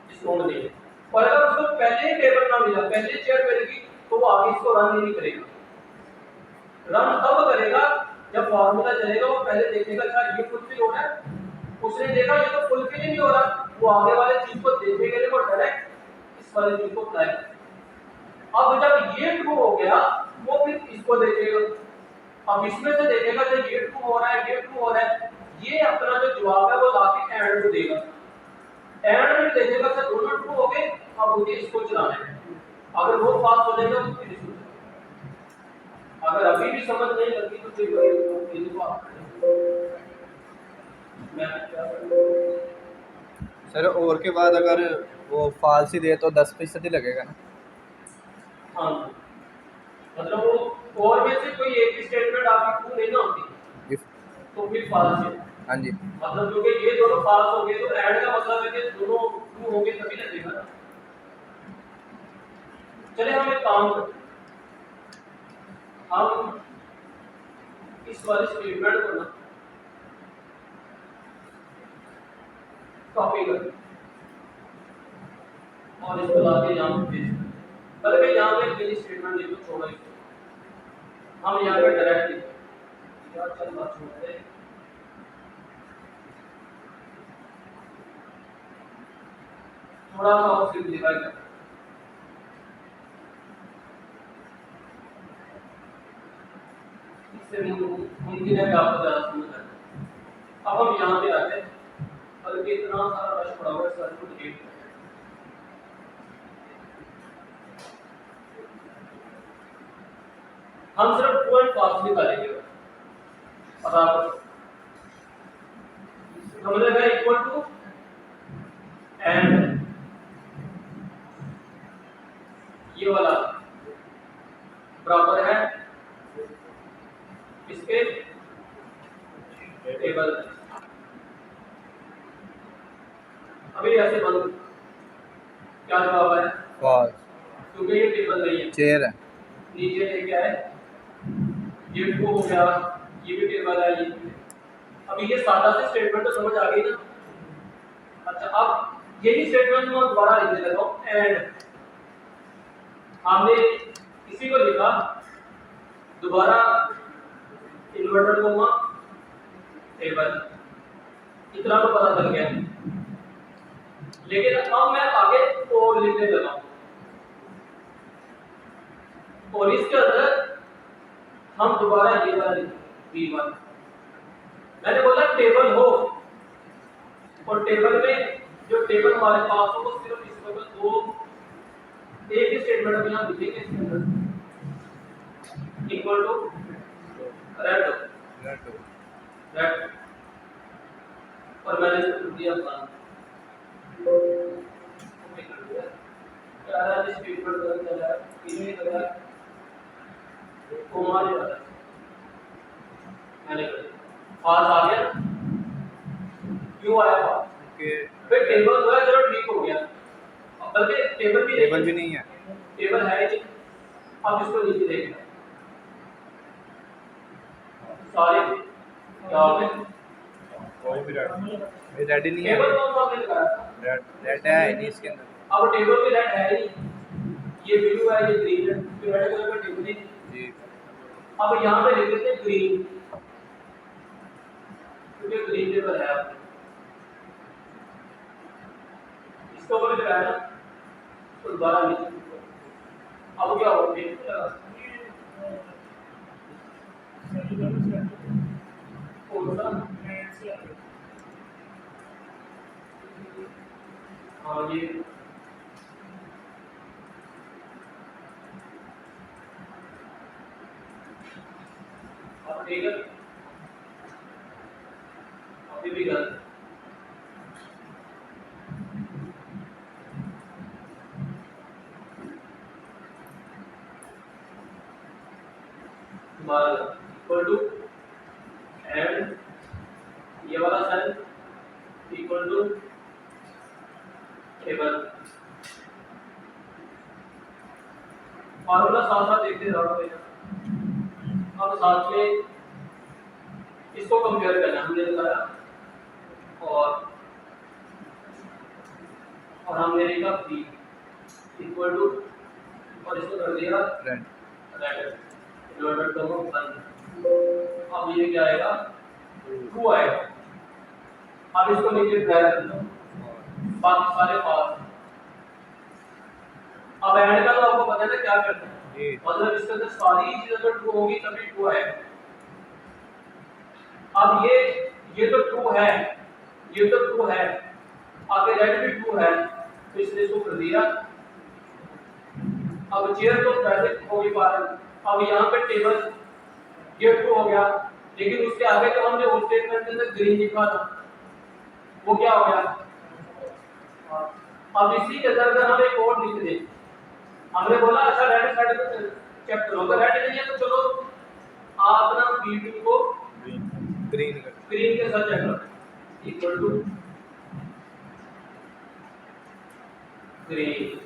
डिस्काउंट नहीं है। और अगर उसको पहले ही टेबल ना मिला, पहले चेयर मिलेगी तो वो आगे इसको रन नहीं करेगा। रन तब करेगा जब फार्मूला चलेगा, वो पहले देखेगा अच्छा ये फुलफिल हो रहा है, उसने देखा ये तो फुलफिल ही नहीं हो रहा, वो आगे वाले चीज को देखेगा नहीं, वो डायरेक्ट इस वाले चीज को अप्लाई करेगा। अब जब ये ट्रू हो गया वो फिर इसको देखेगा, अब इसमें से देखेगा जब ये ट्रू हो रहा है ये ट्रू हो रहा है, ये अपना जो जवाब है वो लाके एंड को देगा। एंड में देखेगा सर दोनों ट्रू हो गए, अब मुझे इसको चलाना है। अगर वो पास हो जाएगा तो फिर इसको, अगर अभी भी समझ नहीं लगती तो फिर सर और के बाद अगर वो फॉल्स ही दे तो 10% ही लगेगा ना। हाँ मतलब वो और में से कोई एक ही स्टेटमेंट आपकी ट्रू नहीं ना होती, इफ तो फिर फॉल्स है। हाँ जी मतलब क्योंकि ये दोनों फॉल्स हो गए तो ऐड का मतलब है कि दोनों ट्रू होंगे तभी लगेगा ना। चले हम एक काम करते हैं, हम इस वाले स्टेटमेंट को ना कॉपी करते हैं और इसको लाके यहाँ पे पेस्ट करते हैं। बल्कि यहाँ पे मिनी स्टेटमेंट लिखो, छोड़ो इसको, हम यहाँ पे डायरेक्ट लिखते हैं। यार चल बात छोड़ते हैं, थोड़ा सा और सिंप्लीफाई करते हैं। इससे मुमकिन है कि आपको ज़्यादा समझ आए। अब हम यहाँ पे आते हैं, बल्कि इतना सारा रश पड़ा हुआ है, सर को डिलीट करते हैं। हम सिर्फ ट्रू एंड फॉल्स निकालेंगे बराबर, हमने कहा इक्वल टू एंड ये वाला बराबर है इसके टेबल। अभी ऐसे बंद, क्या जवाब है? फॉल्स क्योंकि ये टेबल नहीं है, चेयर है नीचे ये क्या है, ये ट्रू हो गया, ये भी टेबल है, ये भी। अभी ये सादा से स्टेटमेंट तो समझ आ गई ना। अच्छा, अब यही स्टेटमेंट मैं दोबारा लिखने लगा हूं, एंड हमने इसी को लिखा दोबारा इन्वर्टेड कोमा टेबल, इतना तो पता चल गया। लेकिन अब मैं आगे और लिखने लगा हूं, और इसके अंदर हम दोबारा ये वाला लिखेंगे V1। मैंने बोला टेबल हो, और टेबल में जो टेबल हमारे पास हो वो सिर्फ इस वक्त दो एक ही स्टेटमेंट हम यहाँ लिखेंगे इसके अंदर, इक्वल टू रेड और मैंने इसको दिया प्लान यार इस स्टेटमेंट का चला इन्हें लगा कोमा ले रहा मैंने पास आ गया, क्यों आया पास? ओके फिर टेबल हुआ, चलो ठीक हो गया, बल्कि टेबल भी नहीं है टेबल है ही। अब इसको नीचे देखना सारे क्या हो गए, कोई भी रेड नहीं है, टेबल कौन सा हमने लगाया था? रेड है नहीं इसके अंदर अब टेबल में रेड है ही, ये ब्लू है, ये ग्रीन है, तो रेड कलर का टेबल ही। जी अब यहाँ पे लिख देते हैं ग्रीन, क्योंकि ग्रीन टेबल है। अब इसको ऊपर लगाया ना, तो दोबारा नीचे। अब क्या हो गया, कौन सा? हाँ ये अब ठीक है, अभी भी गलत। इक्वल टू एंड ये वाला cell equal to table, formula साथ साथ देखते रहो बेटा। अब साथ में इसको कंपेयर करना हमने बताया, और हमने लिखा बी इक्वल टू, और इसको कर दिया रेड रेड डिवाइडेड करो 1। अब ये क्या आएगा, ट्रू आएगा। अब इसको नीचे ड्रैग कर दो, बाकी सारे पास। अब ऐड का तो आपको पता है ना क्या करना है, मतलब इसके अंदर सारी चीजें अगर ट्रू होगी तभी ट्रू आएगा। अब ये तो ट्रू है, ये तो ट्रू है, आगे रेड भी ट्रू है, तो इसने इसको कर दिया। अब चेयर तो वैसे हो ही पा रहा है, अब यहाँ पे टेबल ये ट्रू हो गया, लेकिन उसके आगे तो हमने उस स्टेटमेंट के अंदर ग्रीन लिखा था, वो क्या हो गया। अब इसी के अंदर हम एक और लिख दें, हमने बोला अच्छा रेड साइड पे चेक करो, अगर रेड नहीं है तो चलो आप ना P2 को ग्रीन कर ग्रीन के साथ चेक करो, इक्वल टू ग्रीन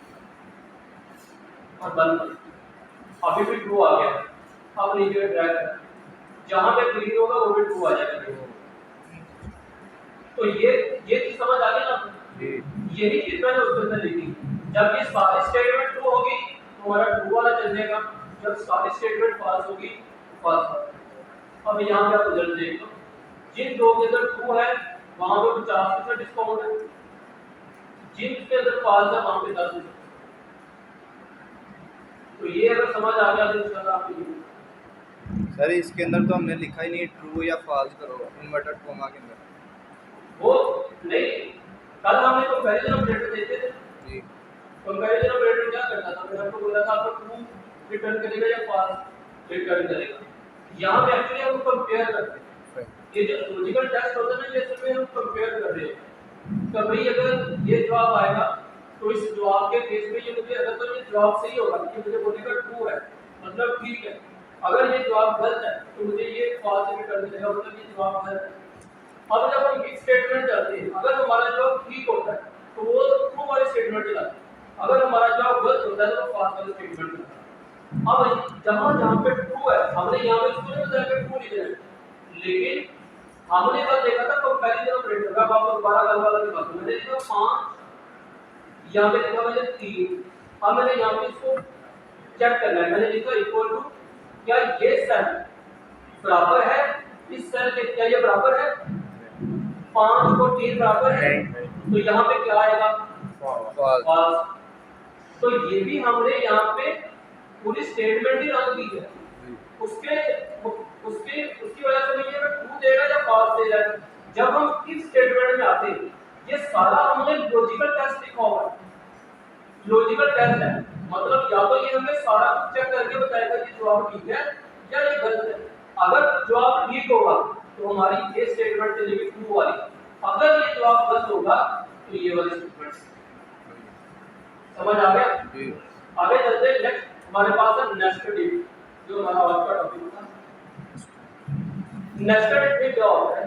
और बंद। अभी भी ट्रू आ गया, अब नीचे ड्रैग कर, जहां पे ग्रीन होगा वो भी ट्रू आ जाएगा। तो ये चीज समझ आ गई ना आपको? जी यही चीज मैंने उसके अंदर लिखी। जब ये सारी स्टेटमेंट ट्रू होगी तो हमारा ट्रू वाला चल जाएगा, जब सारी स्टेटमेंट फॉल्स होगी तो फॉल्स। अब यहाँ पे आप रिजल्ट देख लो, जिन दो के अंदर ट्रू है वहां पे 50% डिस्काउंट है, जिनके अंदर फॉल्स है वहां पे 10%। तो ये अगर समझ आ गया तो इंशाल्लाह आपको सर इसके अंदर तो हमने लिखा ही नहीं ट्रू या फॉल्स करो इन्वर्टेड कॉमा के अंदर। वो नहीं, कल हमने कंपैरिजन ऑपरेटर देखे थे। जी कंपैरिजन ऑपरेटर क्या करता था, मैंने आपको बोला था आपको ट्रू रिटर्न करेगा या फॉल्स रिटर्न करेगा। यहाँ पे एक्चुअली हम कंपेयर करते हैं, ये जो लॉजिकल टेस्ट होता है ना, ये इसमें हम कंपेयर कर रहे हैं। तो भाई अगर ये जवाब आएगा तो इस जवाब के केस में ये मुझे, अगर तो ये जवाब सही होगा कि मुझे बोलेगा ट्रू है मतलब ठीक है, अगर ये जवाब गलत है तो मुझे ये फॉल्स रिटर्न करेगा मतलब ये जवाब गलत है। अब जब हम इफ स्टेटमेंट चलते हैं, अगर हमारा जवाब ठीक होता है तो वो ट्रू वाली स्टेटमेंट चलाते हैं, अगर हमारा जवाब गलत होता है तो वो फॉल्स वाली स्टेटमेंट चलाते हैं। अब जहां पे ट्रू है हमने यहाँ पे इसको नहीं बताया कि ट्रू लिखना है, लेकिन हमने कल देखा था कंपैरिजन ऑपरेटर का, आपको दोबारा गल वाला दिखा दूं, मैंने लिखा 5, यहाँ पे लिखा मैंने 3। अब मैंने यहाँ पे इसको चेक करना है, मैंने लिखा इक्वल टू, क्या ये सेल बराबर है इस सेल के, क्या ये बराबर है 5 और 3 बराबर है, तो यहाँ पे क्या आएगा फॉल्स। तो ये भी हमने यहाँ पे पूरी स्टेटमेंट ही रन की है, उसके उसकी वजह से नहीं है ट्रू देगा या फॉल्स देगा। जब हम इफ स्टेटमेंट में आते हैं, ये सारा हमने लॉजिकल टेस्ट लिखा हुआ है, लॉजिकल टेस्ट है मतलब या तो ये हमें सारा कुछ चेक करके बताएगा कि जवाब ठीक है या ये गलत है। अगर जवाब ठीक होगा तो हमारी ये स्टेटमेंट चलेगी ट्रू वाली, अगर ये जवाब गलत होगा तो ये वाली स्टेटमेंट। समझ आ गया? जी आगे चलते हैं, नेक्स्ट हमारे पास है नेस्टेड इफ, जो हमारा आज का टॉपिक था। नेस्टेड इफ में क्या होता है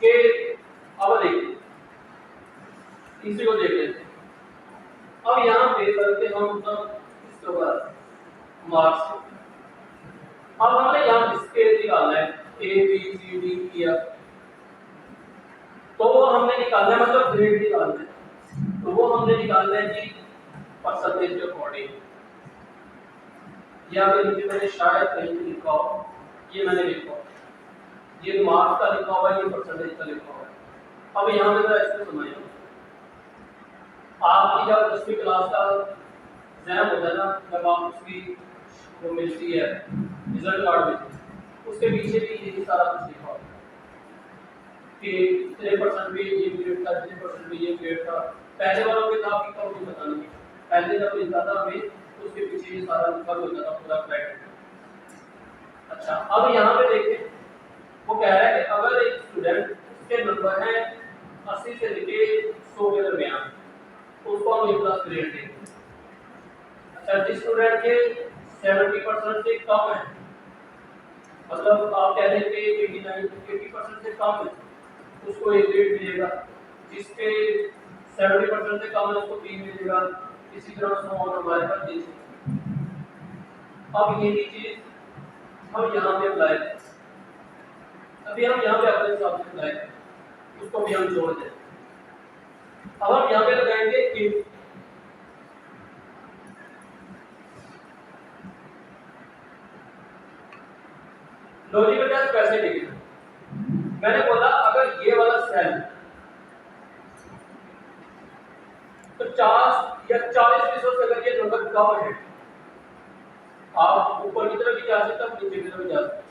कि अब देखिए इसी को देख लेते हैं। अब यहाँ पे करते हम सब इसके ऊपर मार्क्स, अब हमने यहाँ स्केल निकालना है A B C D E F, तो वो हमने निकालना है मतलब ग्रेड निकालना है, तो वो हमने निकालना है कि परसेंटेज के अकॉर्डिंग, या फिर नीचे मैंने शायद कहीं पे लिखा हो, ये मैंने लिखा हो, ये मार्क्स का लिखा हुआ है, ये परसेंटेज का लिखा हुआ है। अब यहाँ पे जरा इसको समझिए, आपकी जब 10वीं क्लास का एग्जाम होता है ना, जब आप उसकी वो मिलती है रिजल्ट कार्ड मिलती है, उसके पीछे भी यही सारा कुछ लिखा होता है कि इतने परसेंट भी ये ग्रेड था, इतने परसेंट भी ये ग्रेड था। पहले वालों के था आपकी मुझे पता नहीं, पहले जब मिलता था हमें तो उसके पीछे ये सारा लिखा होता था पूरा क्राइटेरिया। अच्छा अब यहाँ पे देखिए, वो कह रहा है कि अगर एक स्टूडेंट उसके नंबर है 80 से लेके 100 के दरमियान, तो उसको हम A+ ग्रेड देंगे। अच्छा जिस स्टूडेंट के 70% से कम है, मतलब आप कह दें कि 80% से कम है, उसको A ग्रेड मिलेगा। जिसके 70% से कम है उसको B मिलेगा, इसी तरह से हमारे पास ये। अब यही चीज हम यहाँ पे अप्लाई करें, अभी हम यहाँ पे अपने हिसाब से अप्लाई करें, उसको भी हम जोड़ दें। अब हम यहाँ पे लगाएंगे if, लॉजिकल टेस्ट कैसे लिखें? मैंने बोला अगर ये वाला सेल 50 या 40% से अगर ये नंबर कम है, आप ऊपर की तरफ भी जा सकते हैं, नीचे की तरफ भी जा सकते हैं।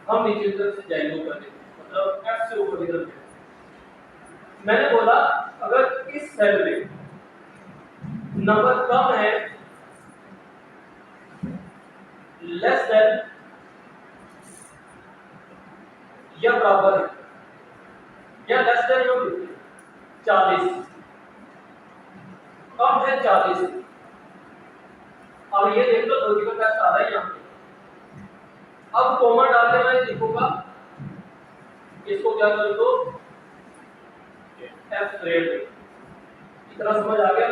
हम नीचे की तरफ से जाएंगे ऊपर की तरफ, मतलब F से ऊपर की तरफ। मैंने बोला अगर इस सेल में नंबर कम है, लेस देन या बराबर है, या लेस देन 40, कम है 40, अब ये देख लो लॉजिकल टेस्ट आ रहा है यहाँ पे। अब कॉमा डाल के मैं लिखूंगा, इसको क्या कर दो एफ ग्रेड, इतना समझ आ गया।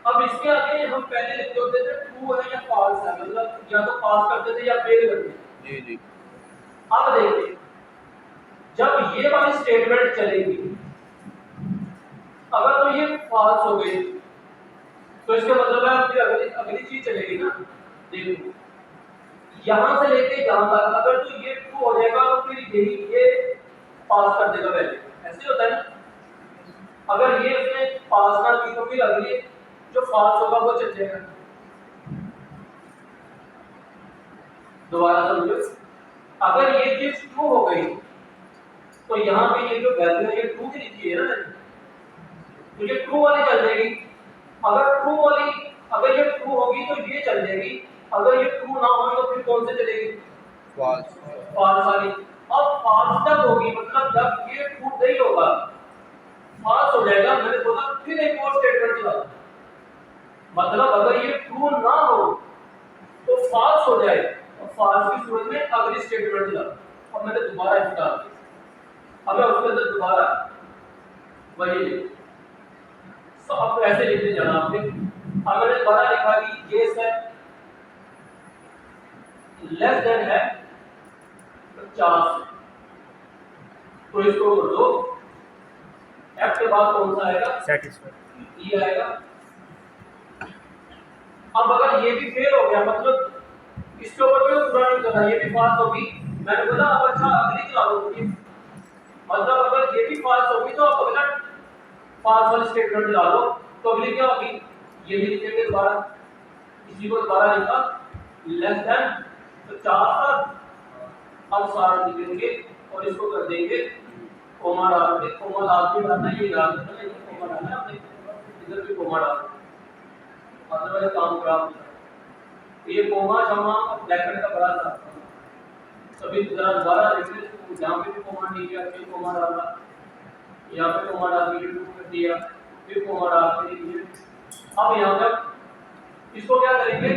अब इसके आगे हम पहले लिखते होते थे ट्रू है या फॉल्स है, मतलब या तो पास करते थे या फेल करते थे। जी जी। अब देखिए जब ये वाली स्टेटमेंट चलेगी, अगर तो ये फॉल्स हो गई तो इसका मतलब है फिर अगली अगली चीज चलेगी ना। देखो यहां से लेके यहां तक अगर तो ये ट्रू हो जाएगा तो फिर यही ये पास कर देगा वैल्यू, ऐसे होता है ना। अगर ये उसने पास ना की तो फिर अगली जो फॉल्स होगा वो चल जाएगा। दोबारा समझो, अगर ये चीज ट्रू हो गई तो यहाँ पे ये जो वैल्यू है ये ट्रू की लिखी है ना, तो ये ट्रू वाली चल जाएगी। अगर ट्रू वाली अगर ये ट्रू होगी तो ये चल जाएगी, अगर ये ट्रू ना होगी तो फिर कौन से चलेगी? फॉल्स। फॉल्स वाली। अब फॉल्स तक होगी मतलब जब ये ट्रू नहीं होगा फॉल्स हो जाएगा, मैंने बोला फिर एक और स्टेटमेंट चला, मतलब अगर ये ट्रू ना हो तो फॉल्स हो जाए और फॉल्स की सूरत में अगली स्टेटमेंट चला। अब मैंने दोबारा इसका अब मैं उसके अंदर दोबारा वही तो अब ऐसे लिखते जाना आपने। अब मैंने दोबारा लिखा कि ये सेट लेस देन है 50, तो इसको कर दो एफ के बाद कौन सा आएगा? सेटिस्फाइड। ये आएगा। अब अगर ये भी फेल हो गया मतलब इसके ऊपर भी पूरा नहीं करना, ये भी पास होगी, मैंने बोला अब अच्छा अगली चला दो, मतलब अगर ये भी पास होगी तो अब अगला पास वाली स्टेटमेंट चला दो, तो अगली क्या होगी? ये भी लिखेंगे दोबारा, इसी को दोबारा लिखा लेस देन 50 तक, अब 60 लिखेंगे और इसको कर देंगे कोमा डाल के, कोमा लास्ट में डालना है, ये डाल देना है, कोमा डालना है आपने, इधर भी कोमा डाल दो, अदरवाइज काम खराब हो जाएगा। ये कोमा शमा ब्रैकेट का बड़ा सा सभी जरा दोबारा देखिए, यहाँ पे भी कोमा नहीं किया, फिर कोमा डाला, यहाँ पे कोमा डाल के ट्रू कर दिया, फिर कोमा डाल के दिया। अब यहाँ पर इसको क्या करेंगे?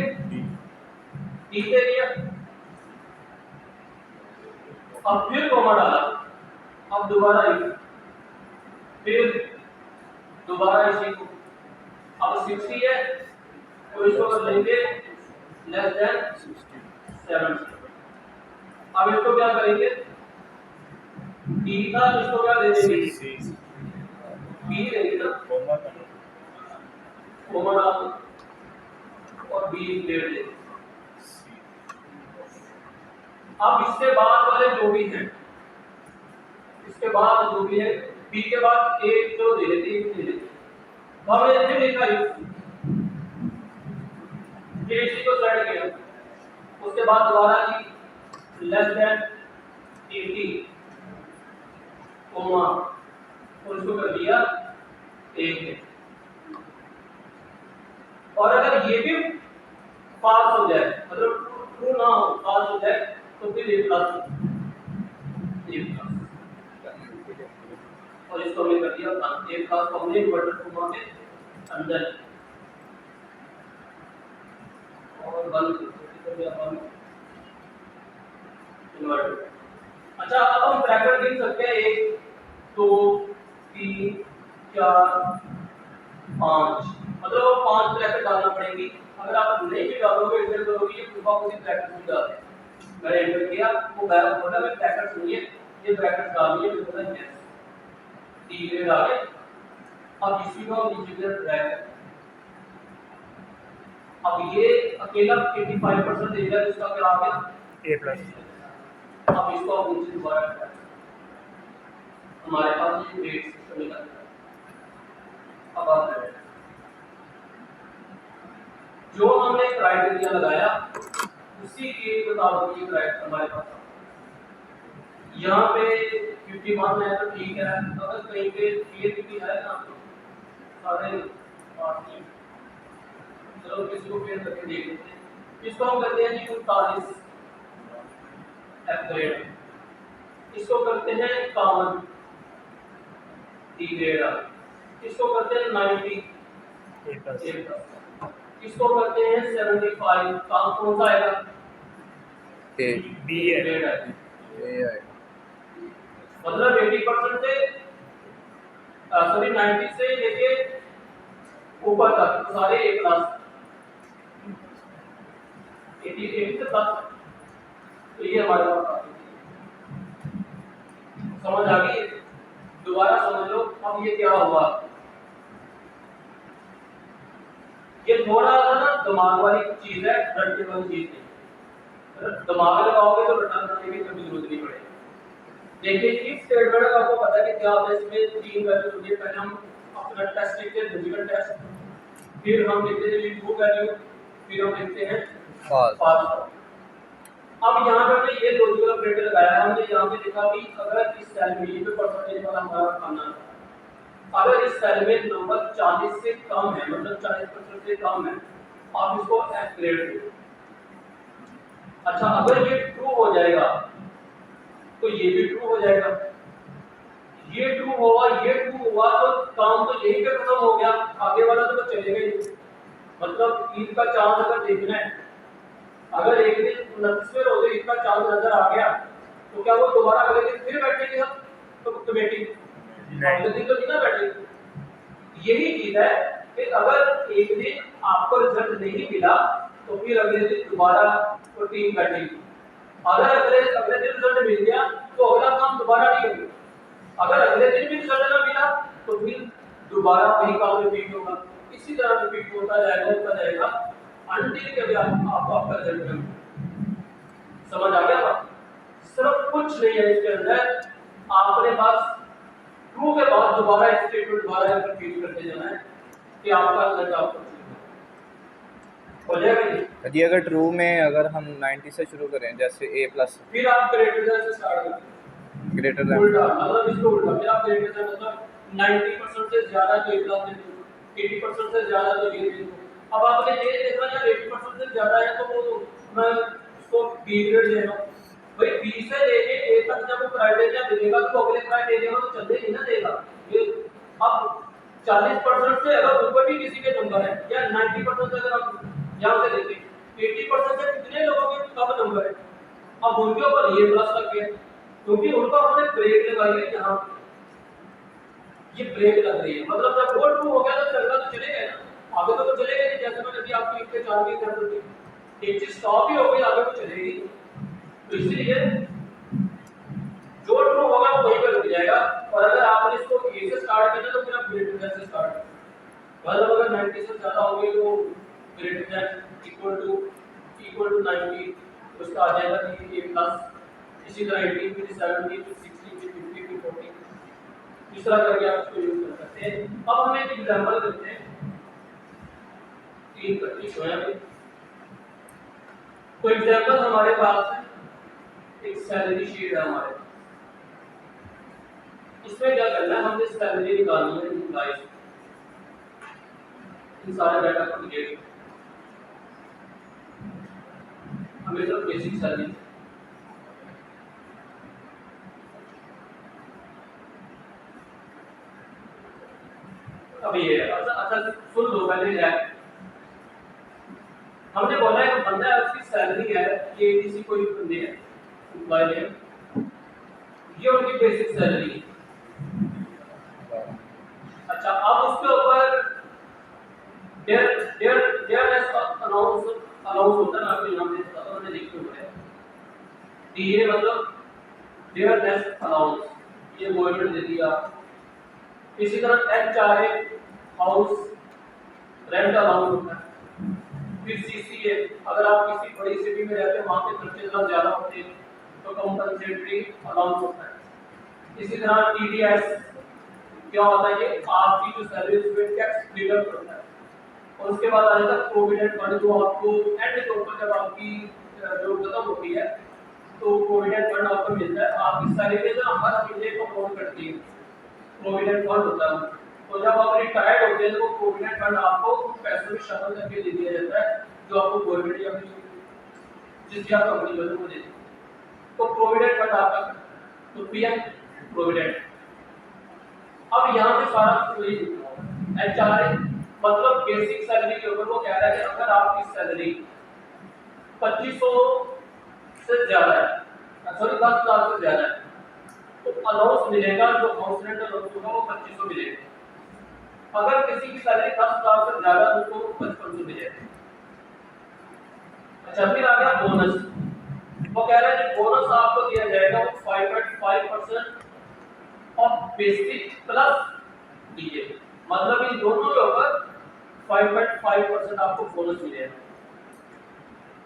डी दे दिया, अब फिर कोमा डाला, अब दोबारा फिर दोबारा इसी को, अब 60 है तो इसको कर लेंगे लेस देन 70। अब इसको क्या करेंगे? डी था तो इसको क्या दे देंगे? बी देंगे ना, कोमा डाल दो और बी दे देंगे। अब इसके बाद वाले जो भी हैं, इसके बाद जो भी है बी के बाद एक जो दे देते हैं दे देते, हमने फिर लिखा फिर इसी को स्लाइड किया, उसके बाद दोबारा की लेस देन 80 कोमा और इसको कर दिया 1। और अगर ये भी पास हो जाए मतलब ट्रू ना हो पास हो जाए तो फिर ये प्लस और इसको हमने कर दिया एक खास को हमने इन्वर्टर कोमा के अंदर और बंद कर दिया इन्वर्टर। अच्छा अब हम ब्रैकेट गिन सकते हैं 1 2 3 4 5, मतलब 5 ब्रैकेट डालना पड़ेंगी। अगर आप नहीं भी डालोगे एंटर करोगे ये पूरा उसी ब्रैकेट में डालते हैं। मैंने एंटर किया वो बोला मैं ब्रैकेट सुनिए ये ब्रैकेट डालिए, मैं बोला यस डी ग्रेड आ गए। अब इसी को हम इंटीग्रेट ब्रैकेट, अब ये अकेला 85% एरिया जिसका क्या आ गया A+। अब इसको आप नीचे दोबारा हमारे पास ये ग्रेड सिस्टम निकल गया। अब आप जो हमने क्राइटेरिया लगाया उसी के मुताबिक ये क्राइटेरिया हमारे पास यहाँ पे 51 है तो ठीक है, अगर कहीं पे क्लियर है ना सारे चलो किसी को पेड़ करके देख लेते हैं। इसको हम करते हैं जी 39 एफ ग्रेड, इसको करते हैं 51 डी ग्रेड, इसको करते हैं 90 A+। A+। इसको करते हैं 75, काम कौन सा आएगा? ए बी है। ग्रेड आएगा। ए आएगा। मतलब 80% से सॉरी 90 से लेके ऊपर तक तो सारे ए प्लस, 80 से प्लस। तो ये हमारे पास आ गई। समझ आ गई? दोबारा समझ लो। अब ये क्या हुआ, ये थोड़ा सा ना दिमाग वाली चीज है, रटने वाली चीज नहीं। दिमाग लगाओगे तो रटना करने की कभी जरूरत नहीं पड़ेगी। देखिए इफ स्टेटमेंट का आपको पता है कि क्या होता है, इसमें 3 वैल्यू होती है। पहले हम अपना टेस्ट लिखते हैं, लॉजिकल टेस्ट, फिर हम लिखते हैं ट्रू वैल्यू, फिर हम लिखते हैं फॉल्स। फॉल्स। अब यहाँ पे हमने ये लॉजिकल ऑपरेटर लगाया है। हमने यहाँ पे लिखा कि अगर इस सेल में ये जो परसेंटेज वाला हमारा खाना है, अगर इस सेल में नंबर 40 से कम है, मतलब 40% से कम है, आप इसको एफ ग्रेड दो। अच्छा अगर ये ट्रू हो जाएगा तो ये भी ट्रू हो जाएगा, ये ट्रू हुआ, ये ट्रू हुआ, तो काम तो यही पे खत्म हो गया, आगे वाला तो चलेगा ही। मतलब ईद का चांद अगर देखना है, अगर एक दिन 29वें रोजे ईद का चांद नजर आ गया तो क्या वो दोबारा अगले दिन फिर बैठेंगे हम? तो कमेटी अगले दिन तो नहीं ना बैठेंगे। यही चीज है कि अगर एक दिन आपको रिजल्ट नहीं मिला तो फिर अगले दिन दोबारा वो टीम बैठेगी। अगर अगले दिन रिजल्ट मिल गया तो अगला काम दोबारा नहीं होगा। अगर अगले दिन भी रिजल्ट ना मिला तो फिर दोबारा वही काम रिपीट होगा। इसी तरह रिपीट होता जाएगा अंटिल कभी आपको आपका रिजल्ट मिले। समझ आ गया बात? सिर्फ कुछ नहीं है इसके अंदर, आपने बस ट्रू के बाद दोबारा स्टेटमेंट दोबारा रिपीट करते जाना है कि आपका रिजल्ट आपको हो जाएगा। जी अगर ट्रू में अगर हम 90 से शुरू करें, जैसे ए प्लस, फिर आप ग्रेटर देन से स्टार्ट करें, ग्रेटर देन, उल्टा मतलब इसको उल्टा, फिर आप ग्रेटर देन मतलब 90% से ज्यादा तो ए प्लस दे दो, 80% से ज्यादा तो ये दे दो। अब आपने ये देखा यार 80% से ज्यादा है तो वो मैं उसको बी ग्रेड दे रहा हूं। भाई बी से लेके ए तक जब वो क्राइटेरिया देगा तो अगले क्राइटेरिया में तो चलने नहीं ना देगा ये। अब 40% से अगर ऊपर भी किसी के नंबर है या 90% से अगर आप यहां से देखें 80% से कितने लोगों के कम नंबर है, अब उनके ऊपर ये प्लस लग गया क्योंकि उनको हमने ब्रेक लगाई है। यहाँ ये ब्रेक लग रही है, मतलब जब वो ट्रू हो गया तो चलना तो चलेगा ना, आगे तो चलेगा नहीं। जैसे मैंने अभी आपको एक के 4 की एग्जांपल दी, एक चीज स्टॉप ही हो गई, आगे तो चलेगी। तो इसलिए जो ट्रू होगा वो वहीं पर रुक जाएगा। और अगर आपने इसको ए से स्टार्ट करना तो फिर आप ग्रेटर देन से स्टार्ट करें। मतलब अगर 90 से ज्यादा हो गई तो ग्रेटर देन इक्वल टू 90 उसका आ जाएगा कि ए प्लस। इसी तरह 18 फिर 17 फिर 16 फिर 50 फिर 40 इस तरह करके आप इसको यूज कर सकते हैं। अब हम एक एग्जांपल करते हैं 3:25 होया पे। तो एग्जांपल हमारे पास है एक सैलरी शीट है हमारे पास। इसमें क्या करना है, हमने सैलरी निकालनी है एम्प्लॉइज, इन सारे डाटा को डिलीट, हमें तो बेसिक सैलरी। अब ये अच्छा सुन लो पहले है, हमने बोला है कि बंदा है उसकी सैलरी है, ये किसी कोई बंदे है एम्प्लॉय है, ये उनकी बेसिक सैलरी है। अच्छा अब उसके ऊपर देयर अनाउंस होता है, आपको नाम देता हूं, मैंने लिखे हुए हैं डीए मतलब देयर नेस्ट अनाउंस, ये गवर्नमेंट दे दिया। इसी तरह एचआरए हाउस रेंट अलाउंस होता है। फिर सीसीए, अगर आप किसी बड़ी सिटी में रहते हैं वहां के खर्चे थोड़ा ज्यादा होते हैं तो कंपनसेटरी अलाउंस होता है। इसी तरह टीडीएस क्या होता है, ये आपकी जो सैलरी उस पे टैक्स डिडक्ट करता है। और उसके बाद आ जाता है प्रोविडेंट फंड, जो आपको एंड के ऊपर जब आपकी जो खत्म होती है तो प्रोविडेंट फंड आपको मिलता है। आपकी सैलरी जो हर महीने को अकाउंट करती है, प्रोविडेंट फंड होता है। तो जब आप रिटायर्ड होते हैं तो वो प्रोविडेंट फंड आपको उन पैसों में शामिल करके दे दिया जाता है जो आपको गवर्नमेंट या फिर जिसकी आप कंपनी वालों को देती है। तो प्रोविडेंट फंड आपका, तो पीएम प्रोविडेंट। अब यहाँ पे सारा वही एचआरए मतलब बेसिक सैलरी के ऊपर वो कह रहा है कि अगर आपकी सैलरी 2500 से ज्यादा है, सॉरी 10,000 से ज्यादा है, तो अलाउंस मिलेगा, जो हाउस रेंट अलाउंस होगा वो 2500 मिलेगा। अगर किसी की सैलरी 10,000 से ज्यादा है तो 5500 मिलेगा। अच्छा, फिर आ गया बोनस। वो कह रहा है कि बोनस आपको दिया जाएगा 5.5% ऑफ बेसिक प्लस डीए, मतलब इन दोनों के ऊपर 5.5% आपको बोनस मिलेगा।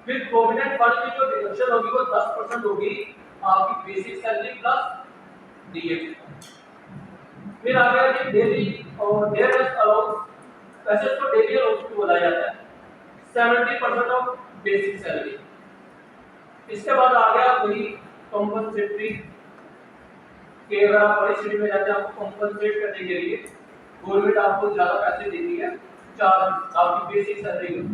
फिर प्रोविडेंट फंड की जो डिडक्शन होगी वो 10% होगी आपकी बेसिक सैलरी प्लस डीए। फिर आ गया कि डेली और डे रेस्ट अलाउंस, वैसे इसको डेली अलाउंस भी बोला जाता है, 70% ऑफ बेसिक सैलरी। इसके बाद आ गया वही कंपनसेटरी कि अगर आप बड़ी सिटी में जाते हैं आपको कंपनसेट करने के लिए गवर्नमेंट आपको ज्यादा पैसे देती है चार्ज आपकी बेसिक सैलरी में।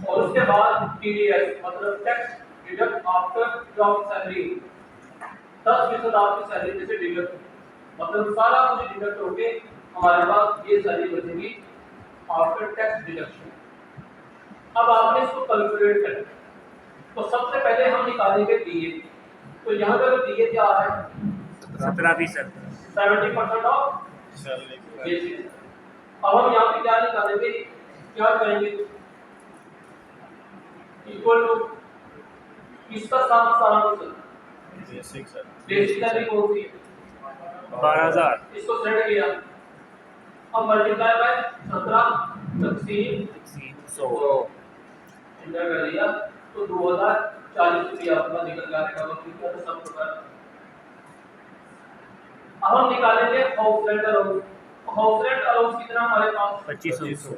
और उसके बाद टीडीएस मतलब tax deduct after job salary, 10% आपकी सैलरी में से डिडक्ट, मतलब सारा कुछ डिडक्ट होके हमारे पास ये सैलरी बचेगी आफ्टर टैक्स डिडक्शन। अब आपने इसको कैलकुलेट करना, तो सबसे पहले हम निकालेंगे डीए। तो यहाँ पर डीए क्या आ रहा है? 17%। 70% ऑफ बेसिक। अब हम यहाँ पे क्या निकालेंगे, क्या करेंगे, इक्वल टू इसका 7% बेसिक सर बेसिक सैलरी कौन सी है? 12,000। इसको सेट किया, अब मल्टीप्लाई बाय 17 तकसीम 100। इंटर कर दिया तो 2040 रुपया आपका निकल जाएगा। तो सब प्रकार अब हम निकालेंगे house rent allowance. House rent allowance कितना हमारे पास? 2500।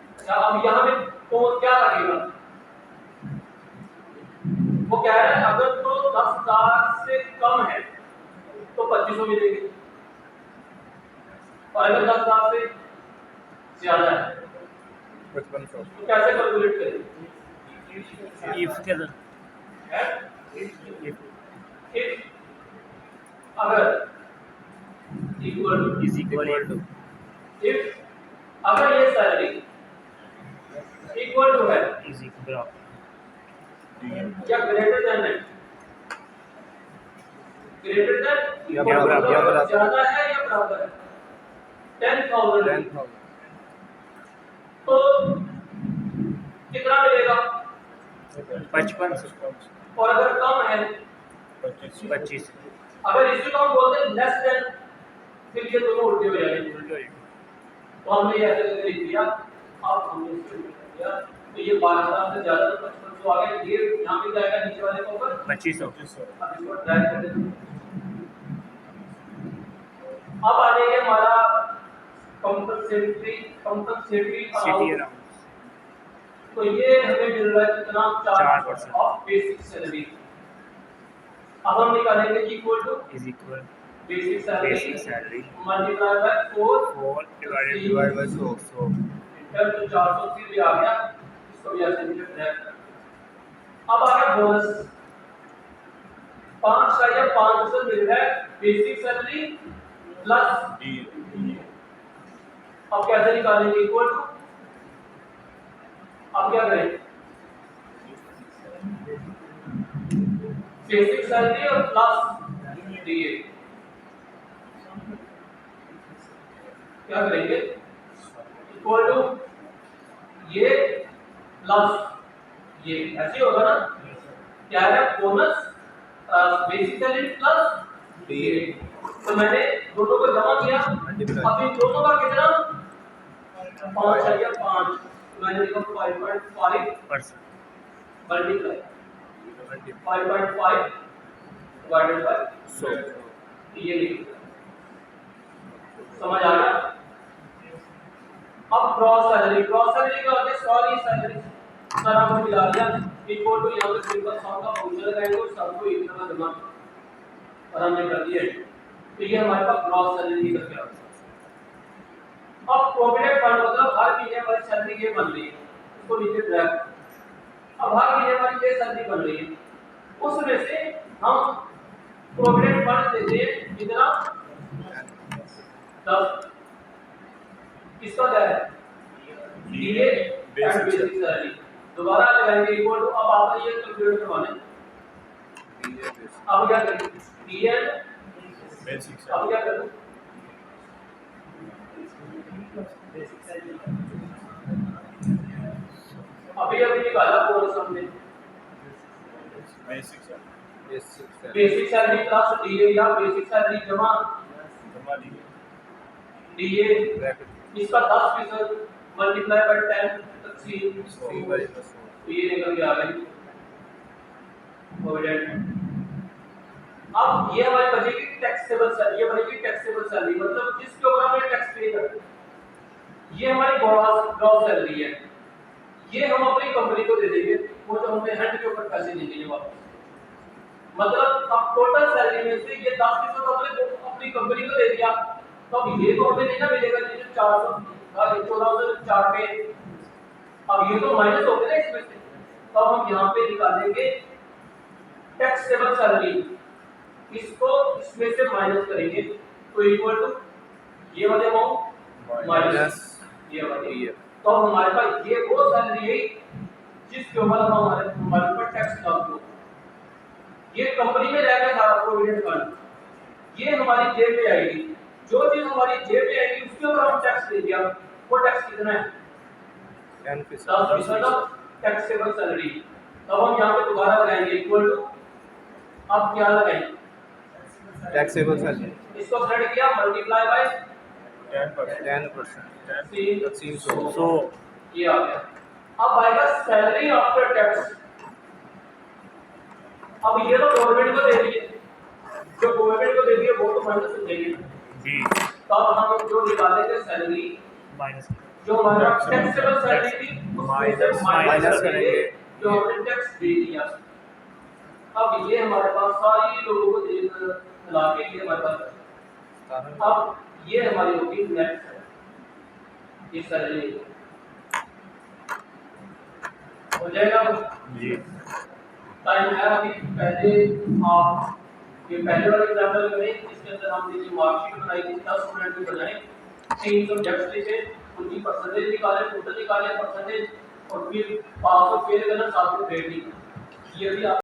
अच्छा, अब यहाँ पे तो क्या लगेगा? वो कह रहा है अगर तो 10,000 से कम है तो 2500 मिलेगी, और अगर 10,000 से ज्यादा है 5500। तो कैसे कैलकुलेट करेंगे? इफ के इफ अगर equal is equal to if अगर ये सैलरी इक्वल टू है इज इक्वल या ग्रेटर देन है, ग्रेटर देन या बराबर ज्यादा है या बराबर है 10,000 तो कितना मिलेगा? 55। और अगर कम है 25। अगर इसी को हम बोलते हैं लेस देन, फिर ये दोनों उल्टे हो जाएंगे। तो हमने ऐसे करके लिख दिया, अब हमने इसको लिख दिया तो ये 12,000 से ज्यादा 5500 आ गया। ये यहाँ पे जाएगा नीचे वाले के ऊपर 2500। अब इसको ड्रैग कर देते हैं। अब आ जाएगा हमारा कंपनसेटरी सिटी अलाउंस। अराउंड तो ये हमें मिल रहा है कितना? 4% ऑफ बेसिक सैलरी। अब हम निकालेंगे equal to is equal basic basic salary salary multiply by 4 4 by 100। Enter तो 480 भी आ गया, इसको भी ऐसे नीचे ड्रैग कर। अब आ गया बोनस, 5 का या 5% मिल रहा है बेसिक सैलरी प्लस। अब कैसे निकालेंगे इक्वल टू, अब क्या करें, बेसिक सैलरी और प्लस डीए, क्या करेंगे इक्वल टू ये प्लस ये, ऐसे होगा ना, क्या है bonus basic salary plus DA. तो मैंने दोनों को जमा किया, अब इन दोनों का कितना 5 है या 5, मैंने लिखा 5.5 मल्टीप्लाई 5.5 डिवाइडेड बाय 100, ये लिखा। समझ आ गया? अब क्रॉस सैलरी का होता है सॉरी सैलरी सारा कुछ मिला दिया इक्वल टू, यहाँ पे सिंपल सम का फंक्शन लगाएंगे और सबको इतना जमा और हमने कर दिया। तो ये हमारे पास क्रॉस सैलरी का क्या होता है। अब प्रोविडेंट फंड मतलब हर महीने वाली सैलरी ये बन रही है, उसको नीचे ड्रैग। अब हर महीने वाली ये सैलरी बन रही है, उसमें से हम प्रोविडेंट फंड देते हैं कितना 10, किसका क्या है DA एंड बेसिक सैलरी दोबारा लगाएंगे इक्वल टू अब आपने ये कैलकुलेट करवाना है अब क्या करेंगे DA बेसिक अब क्या करूं अभी अभी निकाला बोनस हमने basic basic salary plus DA या बेसिक सैलरी जमा DA इसका 10% मल्टीप्लाई बाय 10 तकसीम तो ये निकल के आ गई प्रोविडेंट। अब ये हमारी बचेगी टैक्सेबल सैलरी ये बनेगी टैक्सेबल सैलरी मतलब जिसके ऊपर हमने टैक्स पे करना ये हमारी ग्रॉस सैलरी है ये हम अपनी कंपनी को दे देंगे वो जो हमें हेड के ऊपर पैसे देंगे ये वापस मतलब अब टोटल सैलरी में से ये 10% हमने अपनी कंपनी को दे दिया तो अब ये तो हमें नहीं ना मिलेगा ये 1404 पे अब ये तो माइनस हो गया इसमें से तो हम यहाँ पे निकालेंगे टैक्सेबल सैलरी इसको इसमें से माइनस करेंगे तो इक्वल टू ये वाले अमाउंट माइनस ये वाली तो हमारे पास ये वो सैलरी है जिसके ऊपर हमारे ऊपर टैक्स लागू होगा ये कंपनी में रहेगा सारा प्रोविडेंट फंड ये हमारी जेब में आएगी जो चीज हमारी जेब में आएगी उसके ऊपर हम टैक्स दे दिया वो टैक्स कितना है 10% ऑफ टैक्सेबल सैलरी तब हम यहाँ पे दोबारा लगाएंगे इक्वल टू अब क्या लगाएंगे टैक्सेबल सैलरी इसको सेट किया मल्टीप्लाई बाय 10% तकसीम 100 ये आ गया अब आएगा सैलरी आफ्टर टैक्स अब ये तो गवर्नमेंट को दे दिए जो गवर्नमेंट को दे दिए वो तो माइनस हो जाएगी जी तो अब हम जो निकालेंगे सैलरी माइनस जो हमारा टैक्सेबल सैलरी थी उसमें से माइनस करेंगे जो हमने टैक्स दे दिया अब ये हमारे पास सारी लोगों को दे मिला के ये हमारे पास अब ये हमारी होगी नेट ये सैलरी हो जाएगा जी टाइम है अभी पहले आप ये पहले वाला एग्जांपल करें इसके अंदर हमने जो मार्कशीट बनाई थी 10 स्टूडेंट की बजाय 3 सब्जेक्ट्स लिखे उनकी परसेंटेज निकाले टोटल निकाले परसेंटेज और फिर पास और फेल करना साथ में ग्रेड निकाले ये भी